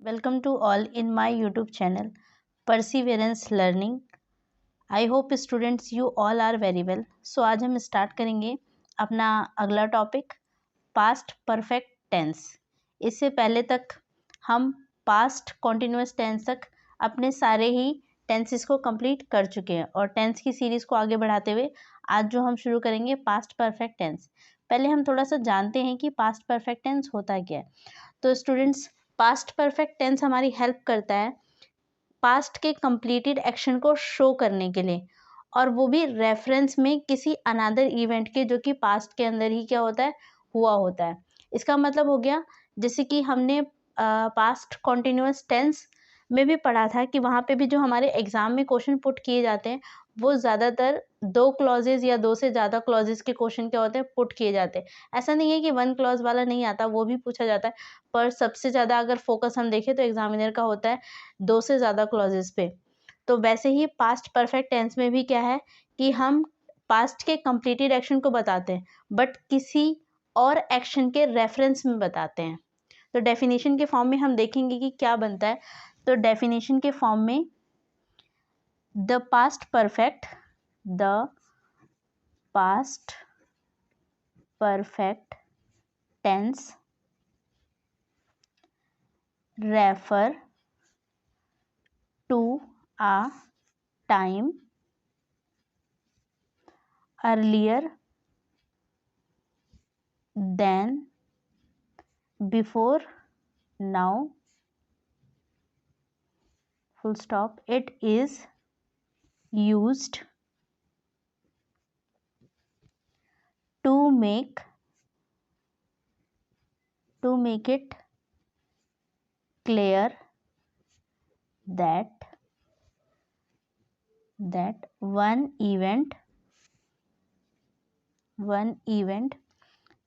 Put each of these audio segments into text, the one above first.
Welcome to all in my YouTube channel Perseverance Learning. I hope students you all are very well. So आज हम start करेंगे अपना अगला topic past perfect tense. इससे पहले तक हम पास्ट कॉन्टिन्यूस टेंस तक अपने सारे ही टेंसेस को कंप्लीट कर चुके हैं और टेंस की सीरीज़ को आगे बढ़ाते हुए आज जो हम शुरू करेंगे पास्ट परफेक्ट टेंस। पहले हम थोड़ा सा जानते हैं कि पास्ट परफेक्ट टेंस होता क्या है। तो स्टूडेंट्स, पास्ट परफेक्ट टेंस हमारी हेल्प करता है पास्ट के कंप्लीटेड एक्शन को शो करने के लिए, और वो भी रेफरेंस में किसी अनदर इवेंट के जो कि पास्ट के अंदर ही क्या होता है, हुआ होता है। इसका मतलब हो गया, जैसे कि हमने पास्ट कॉन्टिन्यूस टेंस में भी पढ़ा था कि वहाँ पे भी जो हमारे एग्जाम में क्वेश्चन पुट किए जाते हैं वो ज़्यादातर 2 क्लॉजेज या 2 से ज़्यादा क्लॉजेज के क्वेश्चन क्या होते हैं, पुट किए जाते हैं। ऐसा नहीं है कि 1 क्लॉज वाला नहीं आता, वो भी पूछा जाता है, पर सबसे ज़्यादा अगर फोकस हम देखें तो एग्जामिनर का होता है 2 से ज़्यादा क्लॉजेस पे। तो वैसे ही पास्ट परफेक्ट टेंस में भी क्या है कि हम पास्ट के कंप्लीटेड एक्शन को बताते हैं बट किसी और एक्शन के रेफरेंस में बताते हैं। तो डेफिनेशन के फॉर्म में हम देखेंगे कि क्या बनता है। तो डेफिनेशन के फॉर्म में the past perfect tense refer to a time earlier than before now, full stop. It is used to make it clear that one event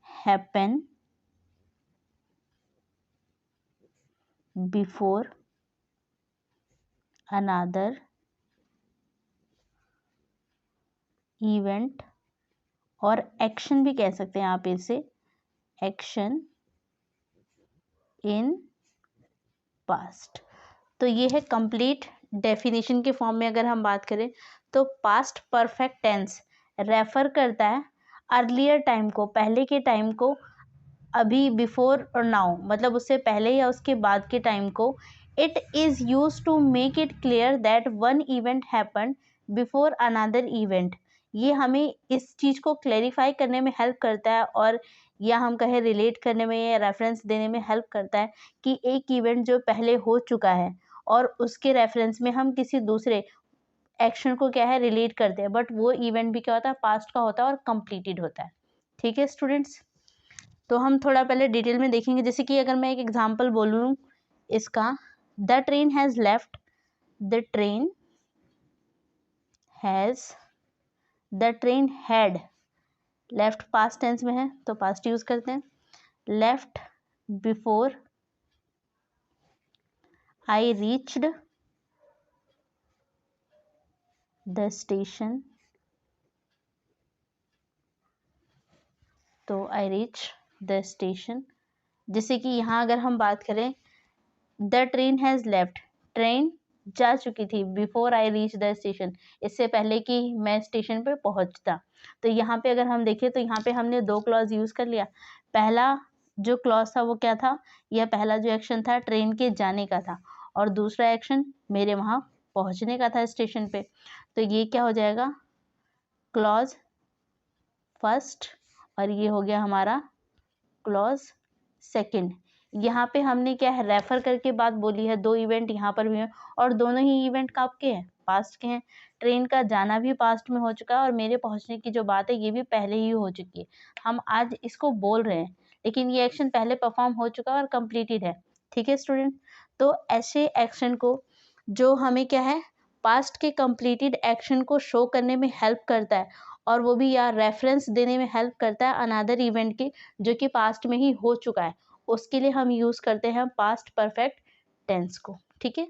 happened before another event, और एक्शन भी कह सकते हैं आप इसे, action in past. तो ये है कंप्लीट डेफिनेशन के फॉर्म में। अगर हम बात करें तो पास्ट परफेक्ट टेंस रेफर करता है अर्लियर टाइम को, पहले के टाइम को, अभी बिफोर और नाउ मतलब उससे पहले या उसके बाद के टाइम को। It is use to make it clear that one event happen before another event. ये हमें इस चीज़ को क्लैरिफाई करने में हेल्प करता है, और या हम कहें रिलेट करने में या रेफरेंस देने में हेल्प करता है कि एक इवेंट जो पहले हो चुका है और उसके रेफरेंस में हम किसी दूसरे एक्शन को क्या है, रिलेट करते हैं, बट वो इवेंट भी क्या होता है, पास्ट का होता है और कंप्लीटेड होता है। ठीक है स्टूडेंट्स, तो हम थोड़ा पहले डिटेल में देखेंगे। जैसे कि अगर मैं एक एग्जांपल बोलूँ इसका, the train has left, the train had, left past tense में है तो पास्ट यूज करते हैं, left before I reached the station, तो आई रीच द स्टेशन। जैसे कि यहाँ अगर हम बात करें, the train has left, train जा चुकी थी, before I reach the station, इससे पहले कि मैं स्टेशन पे पहुँचता। तो यहाँ पे अगर हम देखें तो यहाँ पे हमने 2 क्लॉज यूज़ कर लिया। पहला जो क्लॉज था वो क्या था, या पहला जो एक्शन था ट्रेन के जाने का था, और दूसरा एक्शन मेरे वहाँ पहुँचने का था स्टेशन पे। तो ये क्या हो जाएगा, क्लॉज फर्स्ट, और ये हो गया हमारा क्लॉज सेकंड। यहाँ पे हमने क्या है, रेफर करके बात बोली है, 2 इवेंट यहाँ पर भी हैं और दोनों ही इवेंट कब के हैं, पास्ट के हैं। ट्रेन का जाना भी पास्ट में हो चुका है और मेरे पहुँचने की जो बात है ये भी पहले ही हो चुकी है। हम आज इसको बोल रहे हैं लेकिन ये एक्शन पहले परफॉर्म हो चुका है और कंप्लीटेड है। ठीक है स्टूडेंट, तो ऐसे एक्शन को जो हमें क्या है, पास्ट के कंप्लीटेड एक्शन को शो करने में हेल्प करता है, और वो भी या रेफरेंस देने में हेल्प करता है अनदर इवेंट के जो कि पास्ट में ही हो चुका है, उसके लिए हम यूज़ करते हैं पास्ट परफेक्ट टेंस को। ठीक है,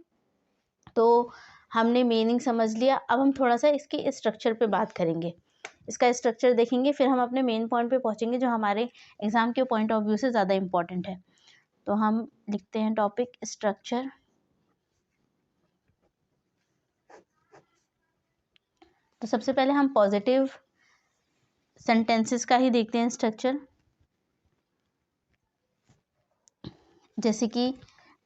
तो हमने मीनिंग समझ लिया। अब हम थोड़ा सा इसके स्ट्रक्चर पे बात करेंगे, इसका स्ट्रक्चर देखेंगे, फिर हम अपने मेन पॉइंट पे पहुंचेंगे जो हमारे एग्जाम के पॉइंट ऑफ व्यू से ज़्यादा इंपॉर्टेंट है। तो हम लिखते हैं टॉपिक स्ट्रक्चर। तो सबसे पहले हम पॉजिटिव सेंटेंसेस का ही देखते हैं स्ट्रक्चर। जैसे कि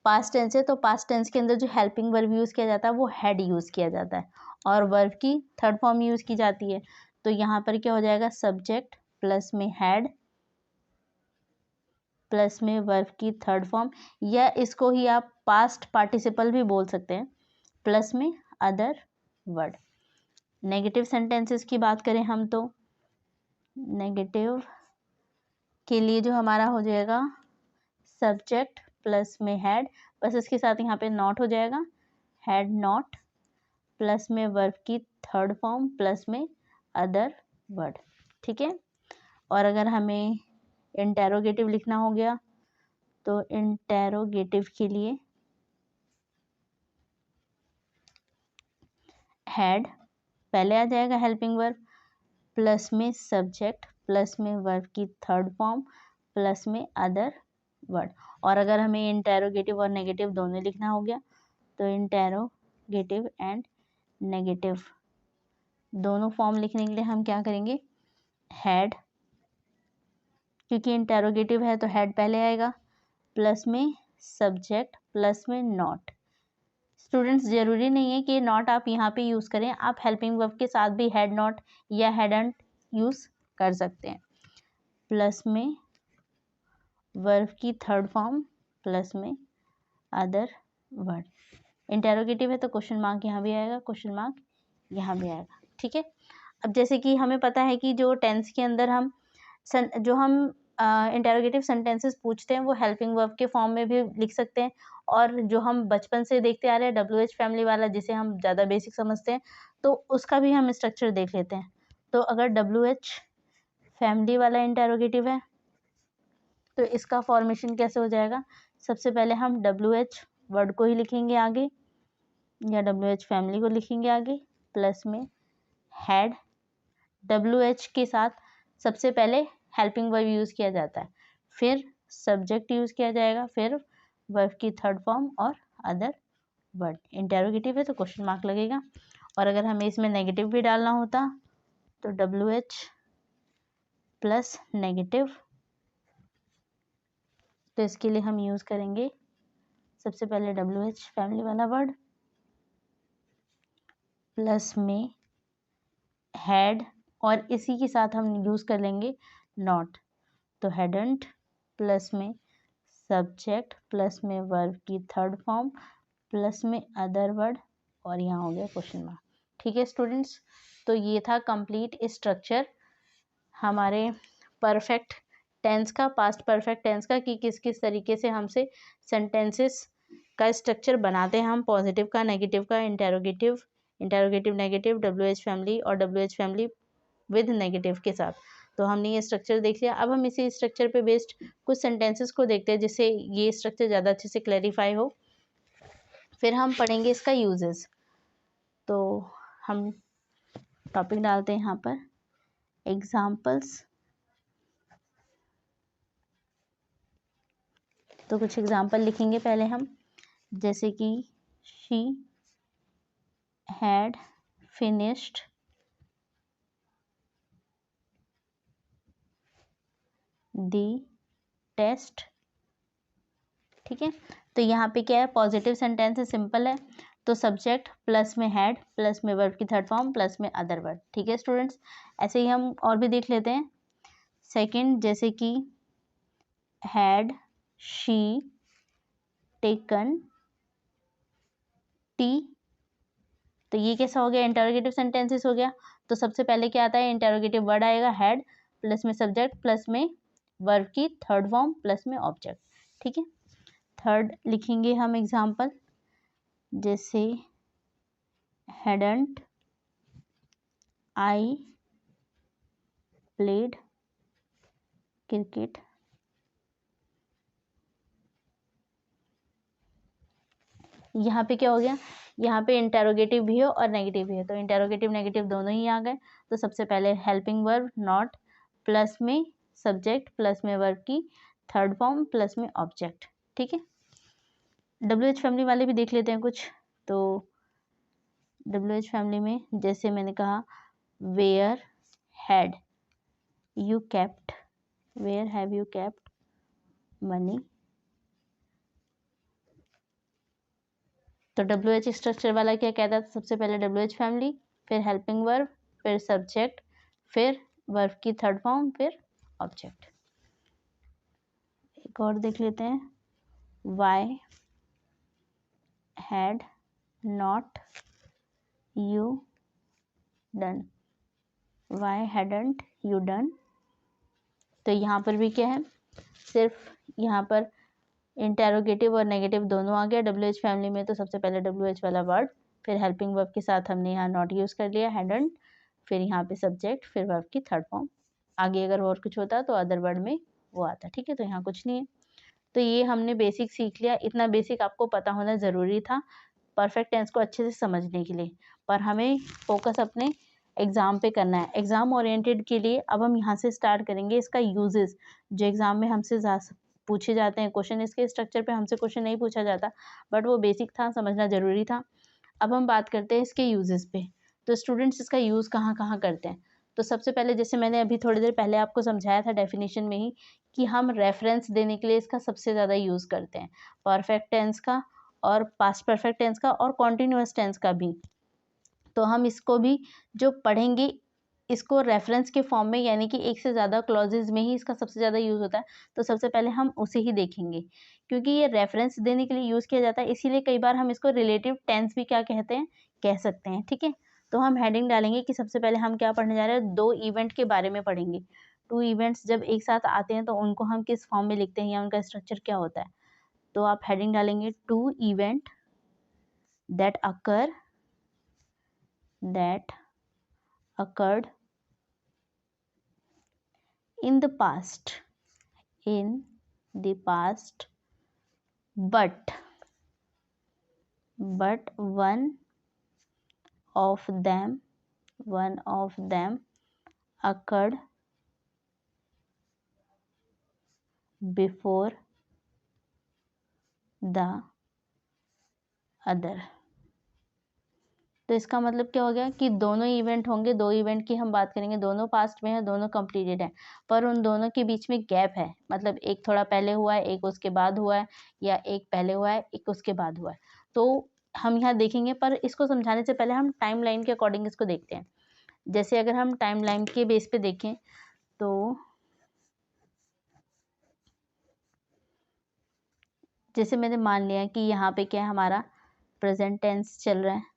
पास्ट टेंस है तो पास्ट टेंस के अंदर जो हेल्पिंग वर्ब यूज़ किया जाता है वो हैड यूज़ किया जाता है और वर्ब की थर्ड फॉर्म यूज़ की जाती है। तो यहाँ पर क्या हो जाएगा, सब्जेक्ट प्लस में हैड प्लस में वर्ब की थर्ड फॉर्म, या इसको ही आप पास्ट पार्टिसिपल भी बोल सकते हैं, प्लस में अदर वर्ड। नेगेटिव सेंटेंसेस की बात करें हम तो नेगेटिव के लिए जो हमारा हो जाएगा सब्जेक्ट प्लस में हैड, बस इसके साथ यहाँ पे नॉट हो जाएगा, हैड नॉट प्लस में वर्ब की थर्ड फॉर्म प्लस में अदर वर्ड। ठीक है। और अगर हमें इंटेरोगेटिव लिखना हो गया तो इंटेरोगेटिव के लिए हैड पहले आ जाएगा हेल्पिंग वर्ब प्लस में सब्जेक्ट प्लस में वर्ब की थर्ड फॉर्म प्लस में अदर वर्ड। और अगर हमें इंटेरोगेटिव और नेगेटिव दोनों लिखना हो गया तो इंटेरोगेटिव एंड नेगेटिव दोनों फॉर्म लिखने के लिए हम क्या करेंगे, हैड, क्योंकि इंटेरोगेटिव है तो हैड पहले आएगा, प्लस में सब्जेक्ट प्लस में नॉट। स्टूडेंट्स ज़रूरी नहीं है कि नॉट आप यहाँ पे यूज़ करें, आप हेल्पिंग वर्ब के साथ भी हैड नॉट या हैडंट यूज़ कर सकते हैं, प्लस में वर्ब की थर्ड फॉर्म प्लस में अदर वर्ड। इंटेरोगेटिव है तो क्वेश्चन मार्क यहाँ भी आएगा, क्वेश्चन मार्क यहाँ भी आएगा। ठीक है। अब जैसे कि हमें पता है कि जो टेंस के अंदर हम इंटेरोगेटिव सेंटेंसेस पूछते हैं वो हेल्पिंग वर्ब के फॉर्म में भी लिख सकते हैं, और जो हम बचपन से देखते आ रहे हैं WH फैमिली वाला जिसे हम ज़्यादा बेसिक समझते हैं तो उसका भी हम स्ट्रक्चर देख लेते हैं। तो अगर WH फैमिली वाला इंटेरोगेटिव है तो इसका फॉर्मेशन कैसे हो जाएगा, सबसे पहले हम WH वर्ड को ही लिखेंगे आगे या WH फैमिली को लिखेंगे आगे, प्लस में हैड, WH के साथ सबसे पहले हेल्पिंग वर्ब यूज़ किया जाता है, फिर सब्जेक्ट यूज़ किया जाएगा, फिर वर्ब की थर्ड फॉर्म और अदर वर्ड। इंटेरोगेटिव है तो क्वेश्चन मार्क लगेगा। और अगर हमें इसमें नेगेटिव भी डालना होता तो WH प्लस नेगेटिव, तो इसके लिए हम यूज़ करेंगे सबसे पहले WH फैमिली वाला वर्ड प्लस में हैड, और इसी के साथ हम यूज़ कर लेंगे नॉट, तो हैडंट प्लस में सब्जेक्ट प्लस में वर्ब की थर्ड फॉर्म प्लस में अदर वर्ड, और यहाँ हो गया क्वेश्चन मार्क। ठीक है स्टूडेंट्स, तो ये था कंप्लीट स्ट्रक्चर हमारे परफेक्ट टेंस का, पास्ट परफेक्ट टेंस का, कि किस किस तरीके से हमसे सेंटेंसेस का स्ट्रक्चर बनाते हैं हम, पॉजिटिव का, नेगेटिव का, interrogative, interrogative negative, WH family और WH फैमिली विद नेगेटिव के साथ। तो हमने ये स्ट्रक्चर देख लिया। अब हम इसी स्ट्रक्चर पे बेस्ड कुछ सेंटेंसेस को देखते हैं जिससे ये स्ट्रक्चर ज़्यादा अच्छे से क्लैरिफाई हो, फिर हम पढ़ेंगे इसका यूजेस। तो हम टॉपिक डालते हैं यहाँ पर एग्जाम्पल्स। तो कुछ एग्जाम्पल लिखेंगे पहले हम, जैसे कि she had finished the test. ठीक है। तो यहाँ पे क्या है, पॉजिटिव सेंटेंस है, सिंपल है, तो सब्जेक्ट प्लस में हैड प्लस में वर्ब की थर्ड फॉर्म प्लस में अदर वर्ड। ठीक है स्टूडेंट्स, ऐसे ही हम और भी देख लेते हैं। सेकंड, जैसे कि हैड शी टेकन टी, तो ये कैसा हो गया, इंटरोगेटिव सेंटेंसेस हो गया। तो सबसे पहले क्या आता है, इंटरोगेटिव वर्ड आएगा हैड प्लस में सब्जेक्ट प्लस में वर्ब की थर्ड फॉर्म प्लस में ऑब्जेक्ट। ठीक है। थर्ड लिखेंगे हम एग्जाम्पल, जैसे हैडंट आई प्लेड क्रिकेट। यहाँ पे क्या हो गया, यहाँ पे इंटेरोगेटिव भी है और नेगेटिव भी है, तो इंटेरोगेटिव नेगेटिव दोनों ही आ गए। तो सबसे पहले हेल्पिंग वर्ब नॉट प्लस में सब्जेक्ट प्लस में वर्ब की थर्ड फॉर्म प्लस में ऑब्जेक्ट। ठीक है। WH फैमिली वाले भी देख लेते हैं कुछ। तो WH फैमिली में जैसे मैंने कहा, where had you kept, where have you kept money. तो WH स्ट्रक्चर वाला क्या कहता था, सबसे पहले WH फैमिली, फिर हेल्पिंग वर्ब, फिर सब्जेक्ट, फिर वर्ब की थर्ड फॉर्म, फिर ऑब्जेक्ट। एक और देख लेते हैं, why had not you done, why hadn't you done. तो यहाँ पर भी क्या है, सिर्फ यहाँ पर इंटेरोगेटिव और नेगेटिव दोनों आ गया WH फैमिली में। तो सबसे पहले WH वाला वर्ड, फिर हेल्पिंग वर्ब के साथ हमने यहाँ नॉट यूज़ कर लिया, हैडंट, फिर यहाँ पे सब्जेक्ट, फिर वर्ब की थर्ड फॉर्म। आगे अगर और कुछ होता तो अदर वर्ड में वो आता, ठीक है। तो यहाँ कुछ नहीं है। तो ये हमने बेसिक सीख लिया। इतना बेसिक आपको पता होना ज़रूरी था परफेक्ट टेंस को अच्छे से समझने के लिए, पर हमें फोकस अपने एग्ज़ाम पे करना है। एग्ज़ाम ओरिएंटेड के लिए अब हम यहाँ से स्टार्ट करेंगे इसका यूजेस, जो एग्ज़ाम में हमसे पूछे जाते हैं क्वेश्चन। इसके स्ट्रक्चर पे हमसे क्वेश्चन नहीं पूछा जाता, बट वो बेसिक था, समझना ज़रूरी था। अब हम बात करते हैं इसके यूजेस पे। तो स्टूडेंट्स इसका यूज़ कहाँ कहाँ करते हैं। तो सबसे पहले जैसे मैंने अभी थोड़ी देर पहले आपको समझाया था डेफिनेशन में ही, कि हम रेफरेंस देने के लिए इसका सबसे ज़्यादा यूज़ करते हैं, परफेक्ट टेंस का और पास्ट परफेक्ट टेंस का और कॉन्टिन्यूअस टेंस का भी। तो हम इसको भी जो पढ़ेंगे इसको रेफरेंस के फॉर्म में, यानी कि एक से ज़्यादा क्लॉजेज में ही इसका सबसे ज़्यादा यूज़ होता है। तो सबसे पहले हम उसे ही देखेंगे, क्योंकि ये रेफरेंस देने के लिए यूज़ किया जाता है, इसीलिए कई बार हम इसको रिलेटिव टेंस भी क्या कहते हैं, कह सकते हैं, ठीक है। तो हम हेडिंग डालेंगे कि सबसे पहले हम क्या पढ़ने जा रहे हैं, 2 इवेंट के बारे में पढ़ेंगे। 2 इवेंट्स जब एक साथ आते हैं तो उनको हम किस फॉर्म में लिखते हैं या उनका स्ट्रक्चर क्या होता है। तो आप हेडिंग डालेंगे 2 event that occurred in the past, but one of them occurred before the other। तो इसका मतलब क्या हो गया कि दोनों इवेंट होंगे, 2 इवेंट की हम बात करेंगे, दोनों पास्ट में है, दोनों कंप्लीटेड है, पर उन दोनों के बीच में गैप है, मतलब एक थोड़ा पहले हुआ है, एक उसके बाद हुआ है, या एक पहले हुआ है, एक उसके बाद हुआ है। तो हम यहाँ देखेंगे, पर इसको समझाने से पहले हम टाइम लाइन के अकॉर्डिंग इसको देखते हैं। जैसे अगर हम टाइम लाइन के बेस पे देखें, तो जैसे मैंने मान लिया कि यहाँ पे क्या है, हमारा प्रेजेंट टेंस चल रहा है,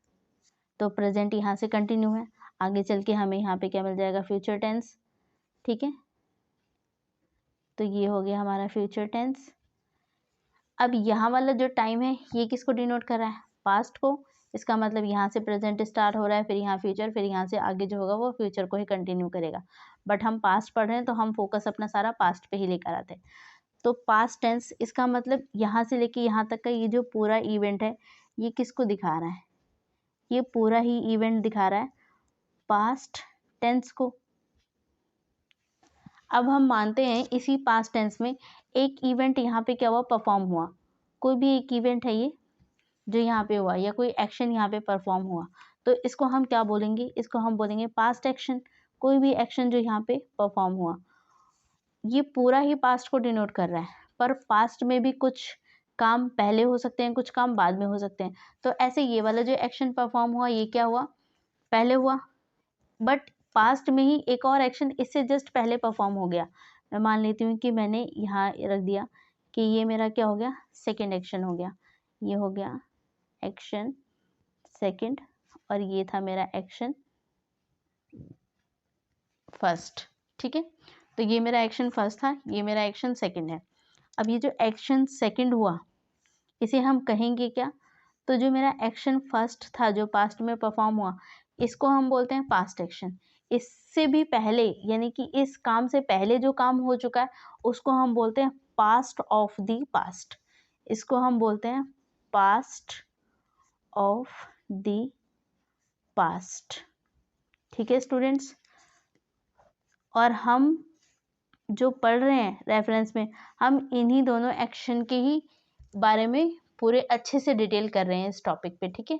तो प्रेजेंट यहाँ से कंटिन्यू है, आगे चल के हमें यहाँ पे क्या मिल जाएगा, फ्यूचर टेंस, ठीक है। तो ये हो गया हमारा फ्यूचर टेंस। अब यहाँ वाला जो टाइम है ये किसको डिनोट कर रहा है, पास्ट को। इसका मतलब यहाँ से प्रेजेंट स्टार्ट हो रहा है, फिर यहाँ फ्यूचर, फिर यहाँ से आगे जो होगा वो फ्यूचर को ही कंटिन्यू करेगा। बट हम पास्ट पढ़ रहे हैं तो हम फोकस अपना सारा पास्ट पे ही लेकर आते हैं। तो पास्ट टेंस, इसका मतलब यहाँ से लेके यहाँ तक का ये जो पूरा इवेंट है ये किसको दिखा रहा है, ये पूरा ही इवेंट दिखा रहा है पास्ट टेंस को। अब हम मानते हैं इसी पास्ट टेंस में एक इवेंट यहाँ पे क्या हुआ, परफॉर्म हुआ, कोई भी एक इवेंट है ये जो यहाँ पे हुआ, या कोई एक्शन यहाँ पे परफॉर्म हुआ, तो इसको हम क्या बोलेंगे, इसको हम बोलेंगे पास्ट एक्शन। कोई भी एक्शन जो यहाँ पे परफॉर्म हुआ, ये पूरा ही पास्ट को डिनोट कर रहा है, पर पास्ट में भी कुछ काम पहले हो सकते हैं, कुछ काम बाद में हो सकते हैं। तो ऐसे ये वाला जो एक्शन परफॉर्म हुआ ये क्या हुआ, पहले हुआ, बट पास्ट में ही एक और एक्शन इससे जस्ट पहले परफॉर्म हो गया। मैं मान लेती हूँ कि मैंने यहाँ रख दिया कि ये मेरा क्या हो गया, सेकेंड एक्शन हो गया, ये हो गया एक्शन सेकेंड, और ये था मेरा एक्शन फर्स्ट, ठीक है। तो ये मेरा एक्शन फर्स्ट था, ये मेरा एक्शन सेकेंड है। अब ये जो एक्शन सेकेंड हुआ इसे हम कहेंगे क्या, तो जो मेरा एक्शन फर्स्ट था जो पास्ट में परफॉर्म हुआ इसको हम बोलते हैं पास्ट एक्शन। इससे भी पहले यानी कि इस काम से पहले जो काम हो चुका है उसको हम बोलते हैं पास्ट ऑफ द पास्ट, इसको हम बोलते हैं पास्ट ऑफ द पास्ट, ठीक है स्टूडेंट्स। और हम जो पढ़ रहे हैं रेफरेंस में, हम इन्हीं दोनों एक्शन के ही बारे में पूरे अच्छे से डिटेल कर रहे हैं इस टॉपिक पे, ठीक है।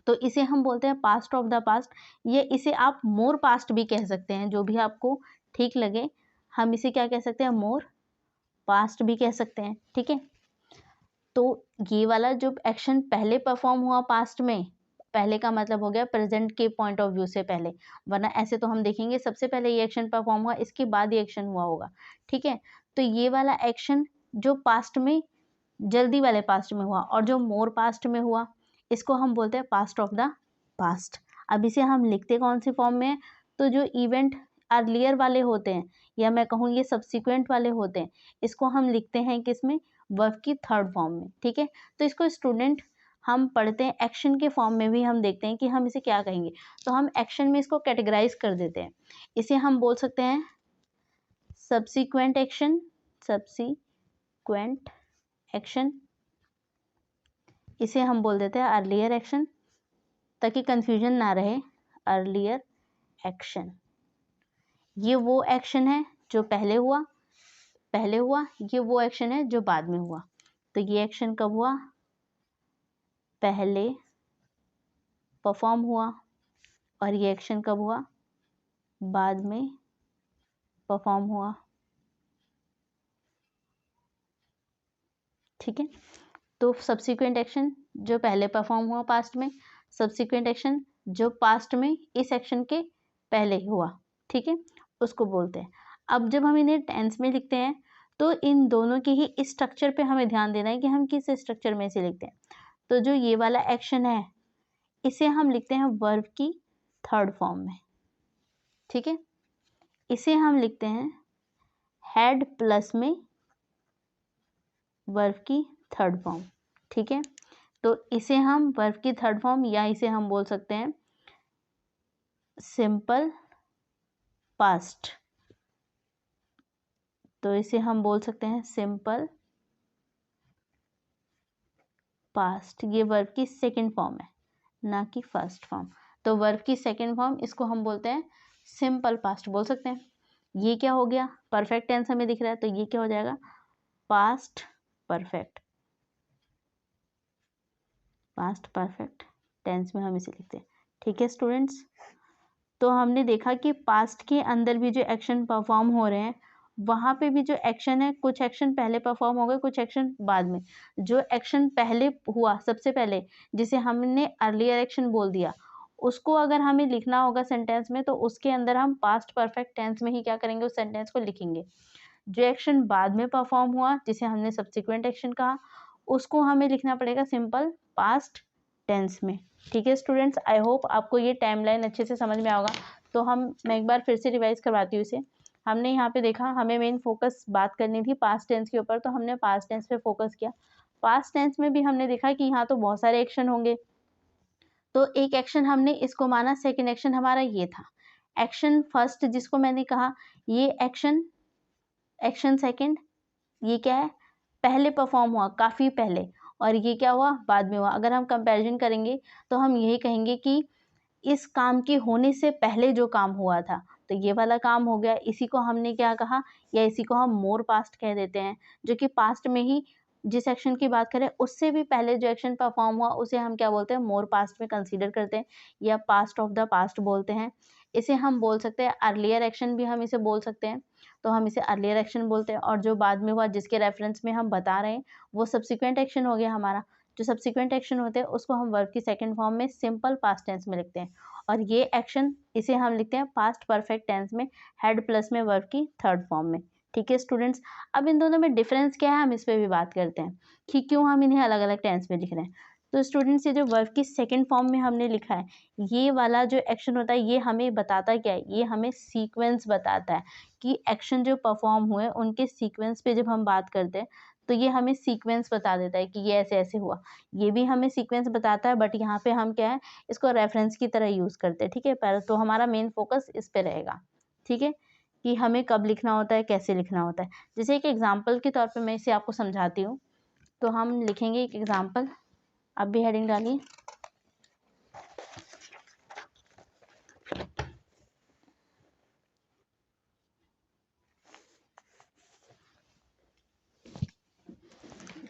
तो इसे हम बोलते हैं पास्ट ऑफ द पास्ट। ये इसे आप मोर पास्ट भी कह सकते हैं, जो भी आपको ठीक लगे। हम इसे क्या कह सकते हैं, मोर पास्ट भी कह सकते हैं, ठीक है। तो ये वाला जो एक्शन पहले परफॉर्म हुआ पास्ट में, पहले का मतलब हो गया प्रेजेंट के पॉइंट ऑफ व्यू से पहले, वरना ऐसे तो हम देखेंगे सबसे पहले ये एक्शन परफॉर्म हुआ, इसके बाद ये एक्शन हुआ होगा, ठीक है। तो ये वाला एक्शन जो पास्ट में, जल्दी वाले पास्ट में हुआ और जो मोर पास्ट में हुआ, इसको हम बोलते हैं पास्ट ऑफ द पास्ट। अब इसे हम लिखते कौन सी फॉर्म में, तो जो इवेंट अर्लियर वाले होते हैं, या मैं कहूँ ये सब्सिक्वेंट वाले होते हैं, इसको हम लिखते हैं किसमें, वर्ब की थर्ड फॉर्म में, ठीक है। तो इसको स्टूडेंट हम पढ़ते हैं एक्शन के फॉर्म में भी, हम देखते हैं कि हम इसे क्या कहेंगे। तो हम एक्शन में इसको कैटेगराइज कर देते हैं। इसे हम बोल सकते हैं सब्सिक्वेंट एक्शन, सब्सिक्वेंट एक्शन। इसे हम बोल देते हैं अर्लियर एक्शन, ताकि कंफ्यूजन ना रहे। अर्लियर एक्शन, ये वो एक्शन है जो पहले हुआ, ये वो एक्शन है जो बाद में हुआ। तो ये एक्शन कब हुआ, पहले परफॉर्म हुआ, और ये एक्शन कब हुआ, बाद में परफॉर्म हुआ, ठीक है। तो सब्सिक्वेंट एक्शन जो पहले परफॉर्म हुआ पास्ट में, सब्सिक्वेंट एक्शन जो पास्ट में इस एक्शन के पहले हुआ, ठीक है, उसको बोलते हैं। अब जब हम इन्हें टेंस में लिखते हैं, तो इन दोनों के ही स्ट्रक्चर पे हमें ध्यान देना है कि हम किस स्ट्रक्चर में से लिखते हैं। तो जो ये वाला एक्शन है, इसे हम लिखते हैं वर्ब की थर्ड फॉर्म में, ठीक है। इसे हम लिखते हैं हैड प्लस में वर्ब की थर्ड फॉर्म, ठीक है। तो इसे हम वर्ब की थर्ड फॉर्म, या इसे हम बोल सकते हैं सिंपल पास्ट। तो इसे हम बोल सकते हैं सिंपल पास्ट। ये वर्ब की सेकंड फॉर्म है, ना कि फर्स्ट फॉर्म। तो वर्ब की सेकंड फॉर्म, इसको हम बोलते हैं सिंपल पास्ट बोल सकते हैं। ये क्या हो गया, परफेक्ट टेंस हमें दिख रहा है, तो ये क्या हो जाएगा, past perfect. Past perfect tense में हम इसे लिखते हैं, ठीक है स्टूडेंट्स। तो हमने देखा कि पास्ट के अंदर भी जो एक्शन परफॉर्म हो रहे हैं, वहाँ पे भी जो एक्शन है, कुछ एक्शन पहले परफॉर्म हो गए, कुछ एक्शन बाद में। जो एक्शन पहले हुआ सबसे पहले, जिसे हमने अर्लियर एक्शन बोल दिया, उसको अगर हमें लिखना होगा सेंटेंस में, तो उसके अंदर हम पास्ट परफेक्ट टेंस में ही क्या करेंगे, उस सेंटेंस को लिखेंगे। जो एक्शन बाद में परफॉर्म हुआ, जिसे हमने सब्सिक्वेंट एक्शन कहा, उसको हमें लिखना पड़ेगा सिंपल पास्ट टेंस में, ठीक है स्टूडेंट्स। आई होप आपको ये टाइमलाइन अच्छे से समझ में आएगा। तो मैं एक बार फिर से रिवाइज करवाती हूँ इसे। हमने यहाँ पे देखा, हमें मेन फोकस बात करनी थी पास्ट टेंस के ऊपर, तो हमने पास्ट टेंस पे फोकस किया। पास्ट टेंस में भी हमने देखा कि यहाँ तो बहुत सारे एक्शन होंगे। तो एक एक्शन हमने इसको माना, सेकेंड एक्शन हमारा ये था। एक्शन फर्स्ट जिसको मैंने कहा, ये एक्शन सेकेंड, ये क्या है, पहले परफॉर्म हुआ, काफ़ी पहले। और ये क्या हुआ, बाद में हुआ। अगर हम कंपैरिजन करेंगे, तो हम यही कहेंगे कि इस काम के होने से पहले जो काम हुआ था, तो ये वाला काम हो गया, इसी को हमने क्या कहा, या इसी को हम मोर पास्ट कह देते हैं। जो कि पास्ट में ही जिस एक्शन की बात करें, उससे भी पहले जो एक्शन परफॉर्म हुआ, उसे हम क्या बोलते हैं, मोर पास्ट में कंसीडर करते हैं, या पास्ट ऑफ द पास्ट बोलते हैं। इसे हम बोल सकते हैं अर्लियर एक्शन भी हम इसे बोल सकते हैं। तो हम इसे अर्लियर एक्शन बोलते हैं। और जो बाद में हुआ, जिसके रेफरेंस में हम बता रहे हैं, वो सब्सिक्वेंट एक्शन हो गया हमारा। जो सब्सिक्वेंट एक्शन होते हैं, उसको हम वर्ब की सेकंड फॉर्म में सिंपल पास्ट टेंस में लिखते हैं। और ये एक्शन, इसे हम लिखते हैं पास्ट परफेक्ट टेंस में, हैड प्लस में वर्ब की थर्ड फॉर्म में, ठीक है स्टूडेंट्स। अब इन दोनों में डिफरेंस क्या है, हम इस पर भी बात करते हैं कि क्यों हम इन्हें अलग अलग टेंस में लिख रहे हैं। तो स्टूडेंट्स, ये जो वर्ब की सेकंड फॉर्म में हमने लिखा है, ये वाला जो एक्शन होता है, ये हमें बताता क्या है, ये हमें सीक्वेंस बताता है कि एक्शन जो परफॉर्म हुए, उनके सीक्वेंस पे जब हम बात करते हैं, तो ये हमें सीक्वेंस बता देता है कि ये ऐसे ऐसे हुआ। ये भी हमें सीक्वेंस बताता है, बट यहाँ पे हम क्या है, इसको रेफरेंस की तरह यूज़ करते हैं, ठीक है। पर तो हमारा मेन फोकस इस पे रहेगा, ठीक है, कि हमें कब लिखना होता है, कैसे लिखना होता है। जैसे एक एग्जाम्पल के तौर पे मैं इसे आपको समझाती हूँ। तो हम लिखेंगे एक एग्जाम्पल, आप भी हेडिंग डालिए।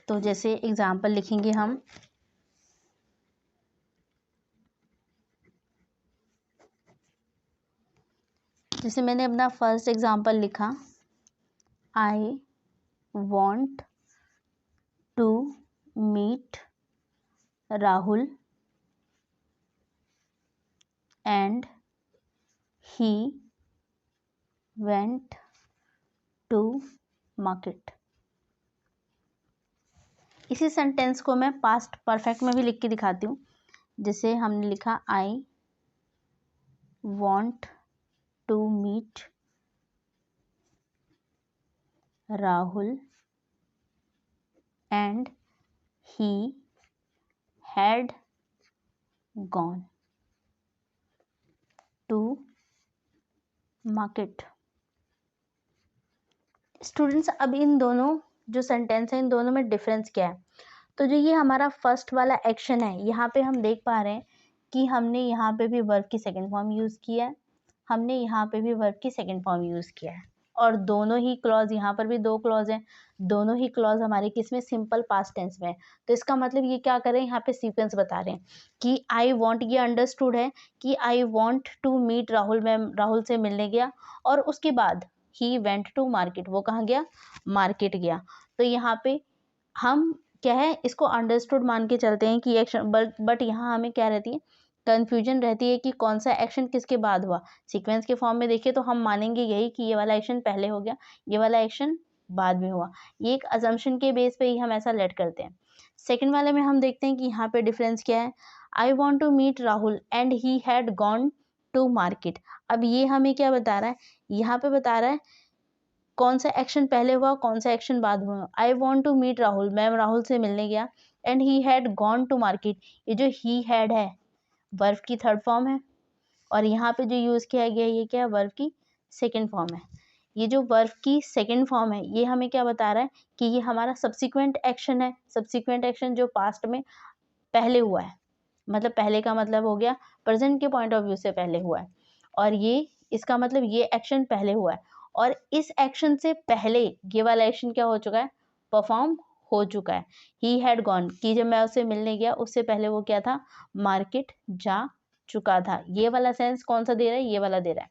तो जैसे एग्जाम्पल लिखेंगे हम, जैसे मैंने अपना फर्स्ट एग्जाम्पल लिखा, I want to meet Rahul and he went to market. इसी सेंटेंस को मैं पास्ट परफेक्ट में भी लिख के दिखाती हूँ। जैसे हमने लिखा, I want to meet Rahul and he had gone to market. Students, अब इन दोनों जो सेंटेंस है, इन दोनों में डिफरेंस क्या है? तो जो ये हमारा फर्स्ट वाला एक्शन है, यहाँ पे हम देख पा रहे हैं कि हमने यहाँ पे भी वर्ब की सेकंड फॉर्म यूज़ किया है, हमने यहाँ पे भी वर्ब की सेकंड फॉर्म यूज़ किया है, और दोनों ही क्लॉज, यहाँ पर भी 2 क्लॉज हैं, दोनों ही क्लॉज हमारे किस में, सिंपल पास्ट टेंस में। तो इसका मतलब ये क्या कर रहे हैं, यहाँ पे सीक्वेंस बता रहे हैं कि आई वॉन्ट, ये अंडरस्टूड है कि I want to meet Rahul, मैं राहुल से मिलने गया, और उसके बाद ही वेंट टू मार्केट, वो कहाँ गया, मार्केट गया। तो यहाँ पे हम क्या है, इसको अंडरस्टूड मान के चलते हैं कि एक्शन, बट यहाँ हमें क्या रहती है, कन्फ्यूजन रहती है कि कौन सा एक्शन किसके बाद हुआ। सीक्वेंस के फॉर्म में देखिए तो हम मानेंगे यही कि ये वाला एक्शन पहले हो गया, ये वाला एक्शन बाद में हुआ। ये एक अजम्पशन के बेस पे ही हम ऐसा लेट करते हैं। सेकंड वाले में हम देखते हैं कि यहाँ पे डिफरेंस क्या है, I want to meet Rahul and he had gone to market. अब ये हमें क्या बता रहा है, यहाँ पे बता रहा है कौन सा एक्शन पहले हुआ, कौन सा एक्शन बाद में हुआ। I want to meet Rahul, मैं राहुल से मिलने गया, and he had gone to market, ये जो ही हैड है वर्ब की थर्ड फॉर्म है, और यहाँ पे जो यूज़ किया गया ये क्या है, वर्ब की सेकंड फॉर्म है। ये जो वर्ब की सेकंड फॉर्म है, ये हमें क्या बता रहा है कि ये हमारा सब्सिक्वेंट एक्शन है। सब्सिक्वेंट एक्शन जो पास्ट में पहले हुआ है, मतलब पहले का मतलब हो गया प्रेजेंट के पॉइंट ऑफ व्यू से पहले हुआ है, और ये इसका मतलब ये एक्शन पहले हुआ है, और इस एक्शन से पहले ये वाला एक्शन क्या हो चुका है, परफॉर्म हो चुका है। ही हैड गॉन, कि जब मैं उससे मिलने गया उससे पहले वो क्या था, मार्केट जा चुका था। ये वाला सेंस कौन सा दे रहा है, ये वाला दे रहा है।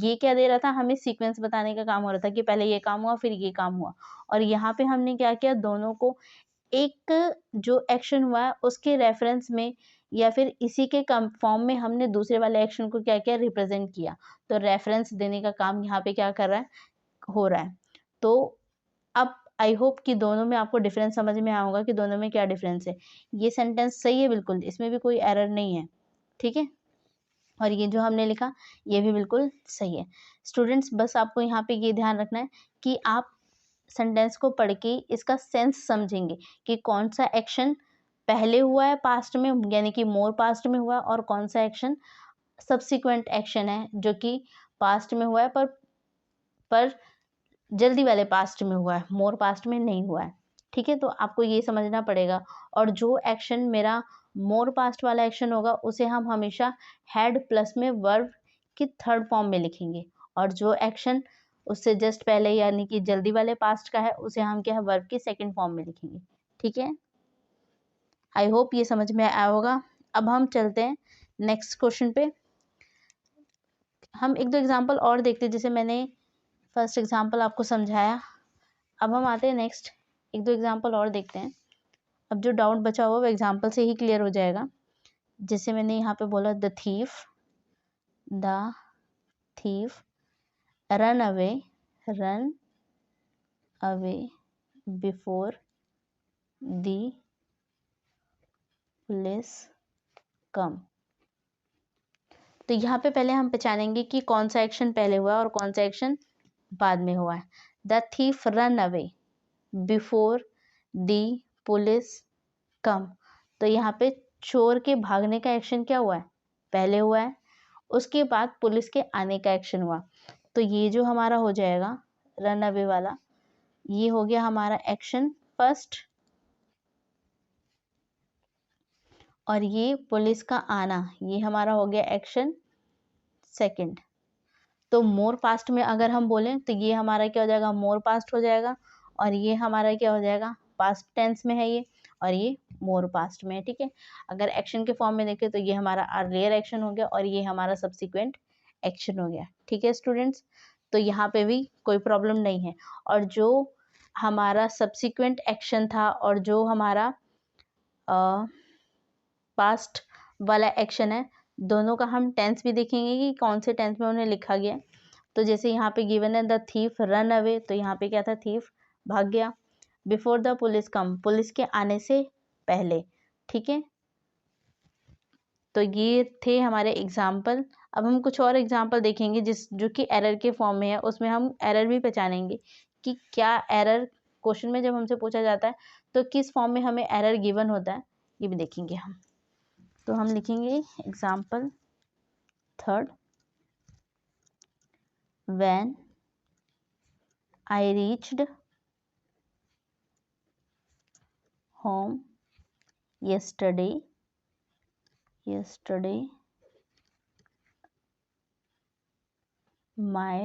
ये क्या दे रहा था, हमें सीक्वेंस बताने का काम हो रहा था कि पहले ये काम हुआ फिर ये काम हुआ, और यहाँ पे हमने क्या किया, दोनों को एक जो एक्शन हुआ है उसके रेफरेंस में या फिर इसी के फॉर्म में हमने दूसरे वाले एक्शन को क्या किया, रिप्रेजेंट किया। तो रेफरेंस देने का काम यहाँ पे क्या कर रहा है, हो रहा है। तो अब आई होप कि दोनों में आपको डिफरेंस समझ में आया होगा कि दोनों में क्या डिफरेंस है। ये सेंटेंस सही है बिल्कुल, इसमें भी कोई एरर नहीं है, ठीक है। और ये जो हमने लिखा ये भी बिल्कुल सही है। स्टूडेंट्स, बस आपको यहाँ पे ये ध्यान रखना है कि आप सेंटेंस को पढ़ के इसका सेंस समझेंगे कि कौन सा एक्शन पहले हुआ है पास्ट में, यानी कि मोर पास्ट में हुआ है, और कौन सा एक्शन सब्सिक्वेंट एक्शन है जो कि पास्ट में हुआ है पर जल्दी वाले पास्ट में हुआ है, मोर पास्ट में नहीं हुआ है, ठीक है। तो आपको ये समझना पड़ेगा। और जो एक्शन मेरा मोर पास्ट वाला एक्शन होगा उसे हम हमेशा हैड प्लस में वर्ब की थर्ड फॉर्म में लिखेंगे, और जो एक्शन उससे जस्ट पहले यानी कि जल्दी वाले पास्ट का है उसे हम क्या है, वर्ब की सेकंड फॉर्म में लिखेंगे, ठीक है। आई होप ये समझ में आया होगा। अब हम चलते हैं नेक्स्ट क्वेश्चन पे। हम एक दो एग्जाम्पल और देखते हैं, जैसे मैंने फर्स्ट एग्जाम्पल आपको समझाया। अब हम आते हैं नेक्स्ट, एक दो एग्जाम्पल और देखते हैं। अब जो डाउट बचा हुआ वो एग्जाम्पल से ही क्लियर हो जाएगा। जैसे मैंने यहाँ पे बोला, the thief run away before the police come. तो यहाँ पे पहले हम पहचानेंगे कि कौन सा एक्शन पहले हुआ है और कौन सा एक्शन बाद में हुआ है। The thief run away before the police come. तो यहाँ पे चोर के भागने का एक्शन क्या हुआ है, पहले हुआ है, उसके बाद पुलिस के आने का एक्शन हुआ। तो ये जो हमारा हो जाएगा रन अवे वाला, ये हो गया हमारा एक्शन फर्स्ट, और ये पुलिस का आना ये हमारा हो गया एक्शन सेकंड। तो मोर पास्ट में अगर हम बोलें तो ये हमारा क्या हो जाएगा, मोर पास्ट हो जाएगा, और ये हमारा क्या हो जाएगा, पास्ट टेंस में है ये, और ये मोर पास्ट में है, ठीक है। अगर एक्शन के फॉर्म में देखें तो ये हमारा अर्लियर एक्शन हो गया और ये हमारा सब्सिक्वेंट एक्शन हो गया, ठीक है स्टूडेंट्स। तो यहाँ पे भी कोई प्रॉब्लम नहीं है। और जो हमारा सब्सिक्वेंट एक्शन था और जो हमारा पास्ट वाला एक्शन है, दोनों का हम टेंस भी देखेंगे कि कौन से टेंस में उन्हें लिखा गया। तो जैसे यहाँ पे गिवन है द थीफ रन अवे, तो यहाँ पे क्या था, थीफ भाग गया। Before the police come, police के आने से पहले, ठीक है। तो ये थे हमारे एग्जाम्पल। अब हम कुछ और एग्जाम्पल देखेंगे जो कि एरर के फॉर्म में है, उसमें हम एरर भी पहचानेंगे कि क्या एरर, क्वेश्चन में जब हमसे पूछा जाता है तो किस फॉर्म में हमें एरर गिवन होता है, ये भी देखेंगे हम। तो हम लिखेंगे example third, when I reached home yesterday my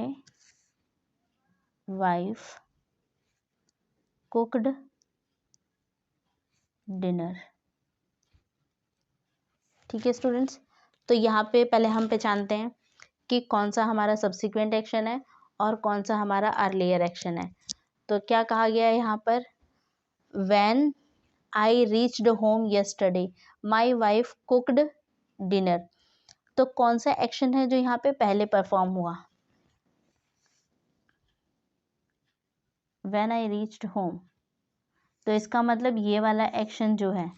wife cooked dinner, ठीक है स्टूडेंट्स। तो यहाँ पे पहले हम पहचानते हैं कि कौन सा हमारा सब्सिक्वेंट एक्शन है और कौन सा हमारा अर्लियर एक्शन है। तो क्या कहा गया है यहाँ पर, when I reached home yesterday my wife cooked dinner. तो कौन सा एक्शन है जो यहाँ पे पहले परफॉर्म हुआ, व्हेन आई रीच्ड होम। तो इसका मतलब ये वाला एक्शन जो है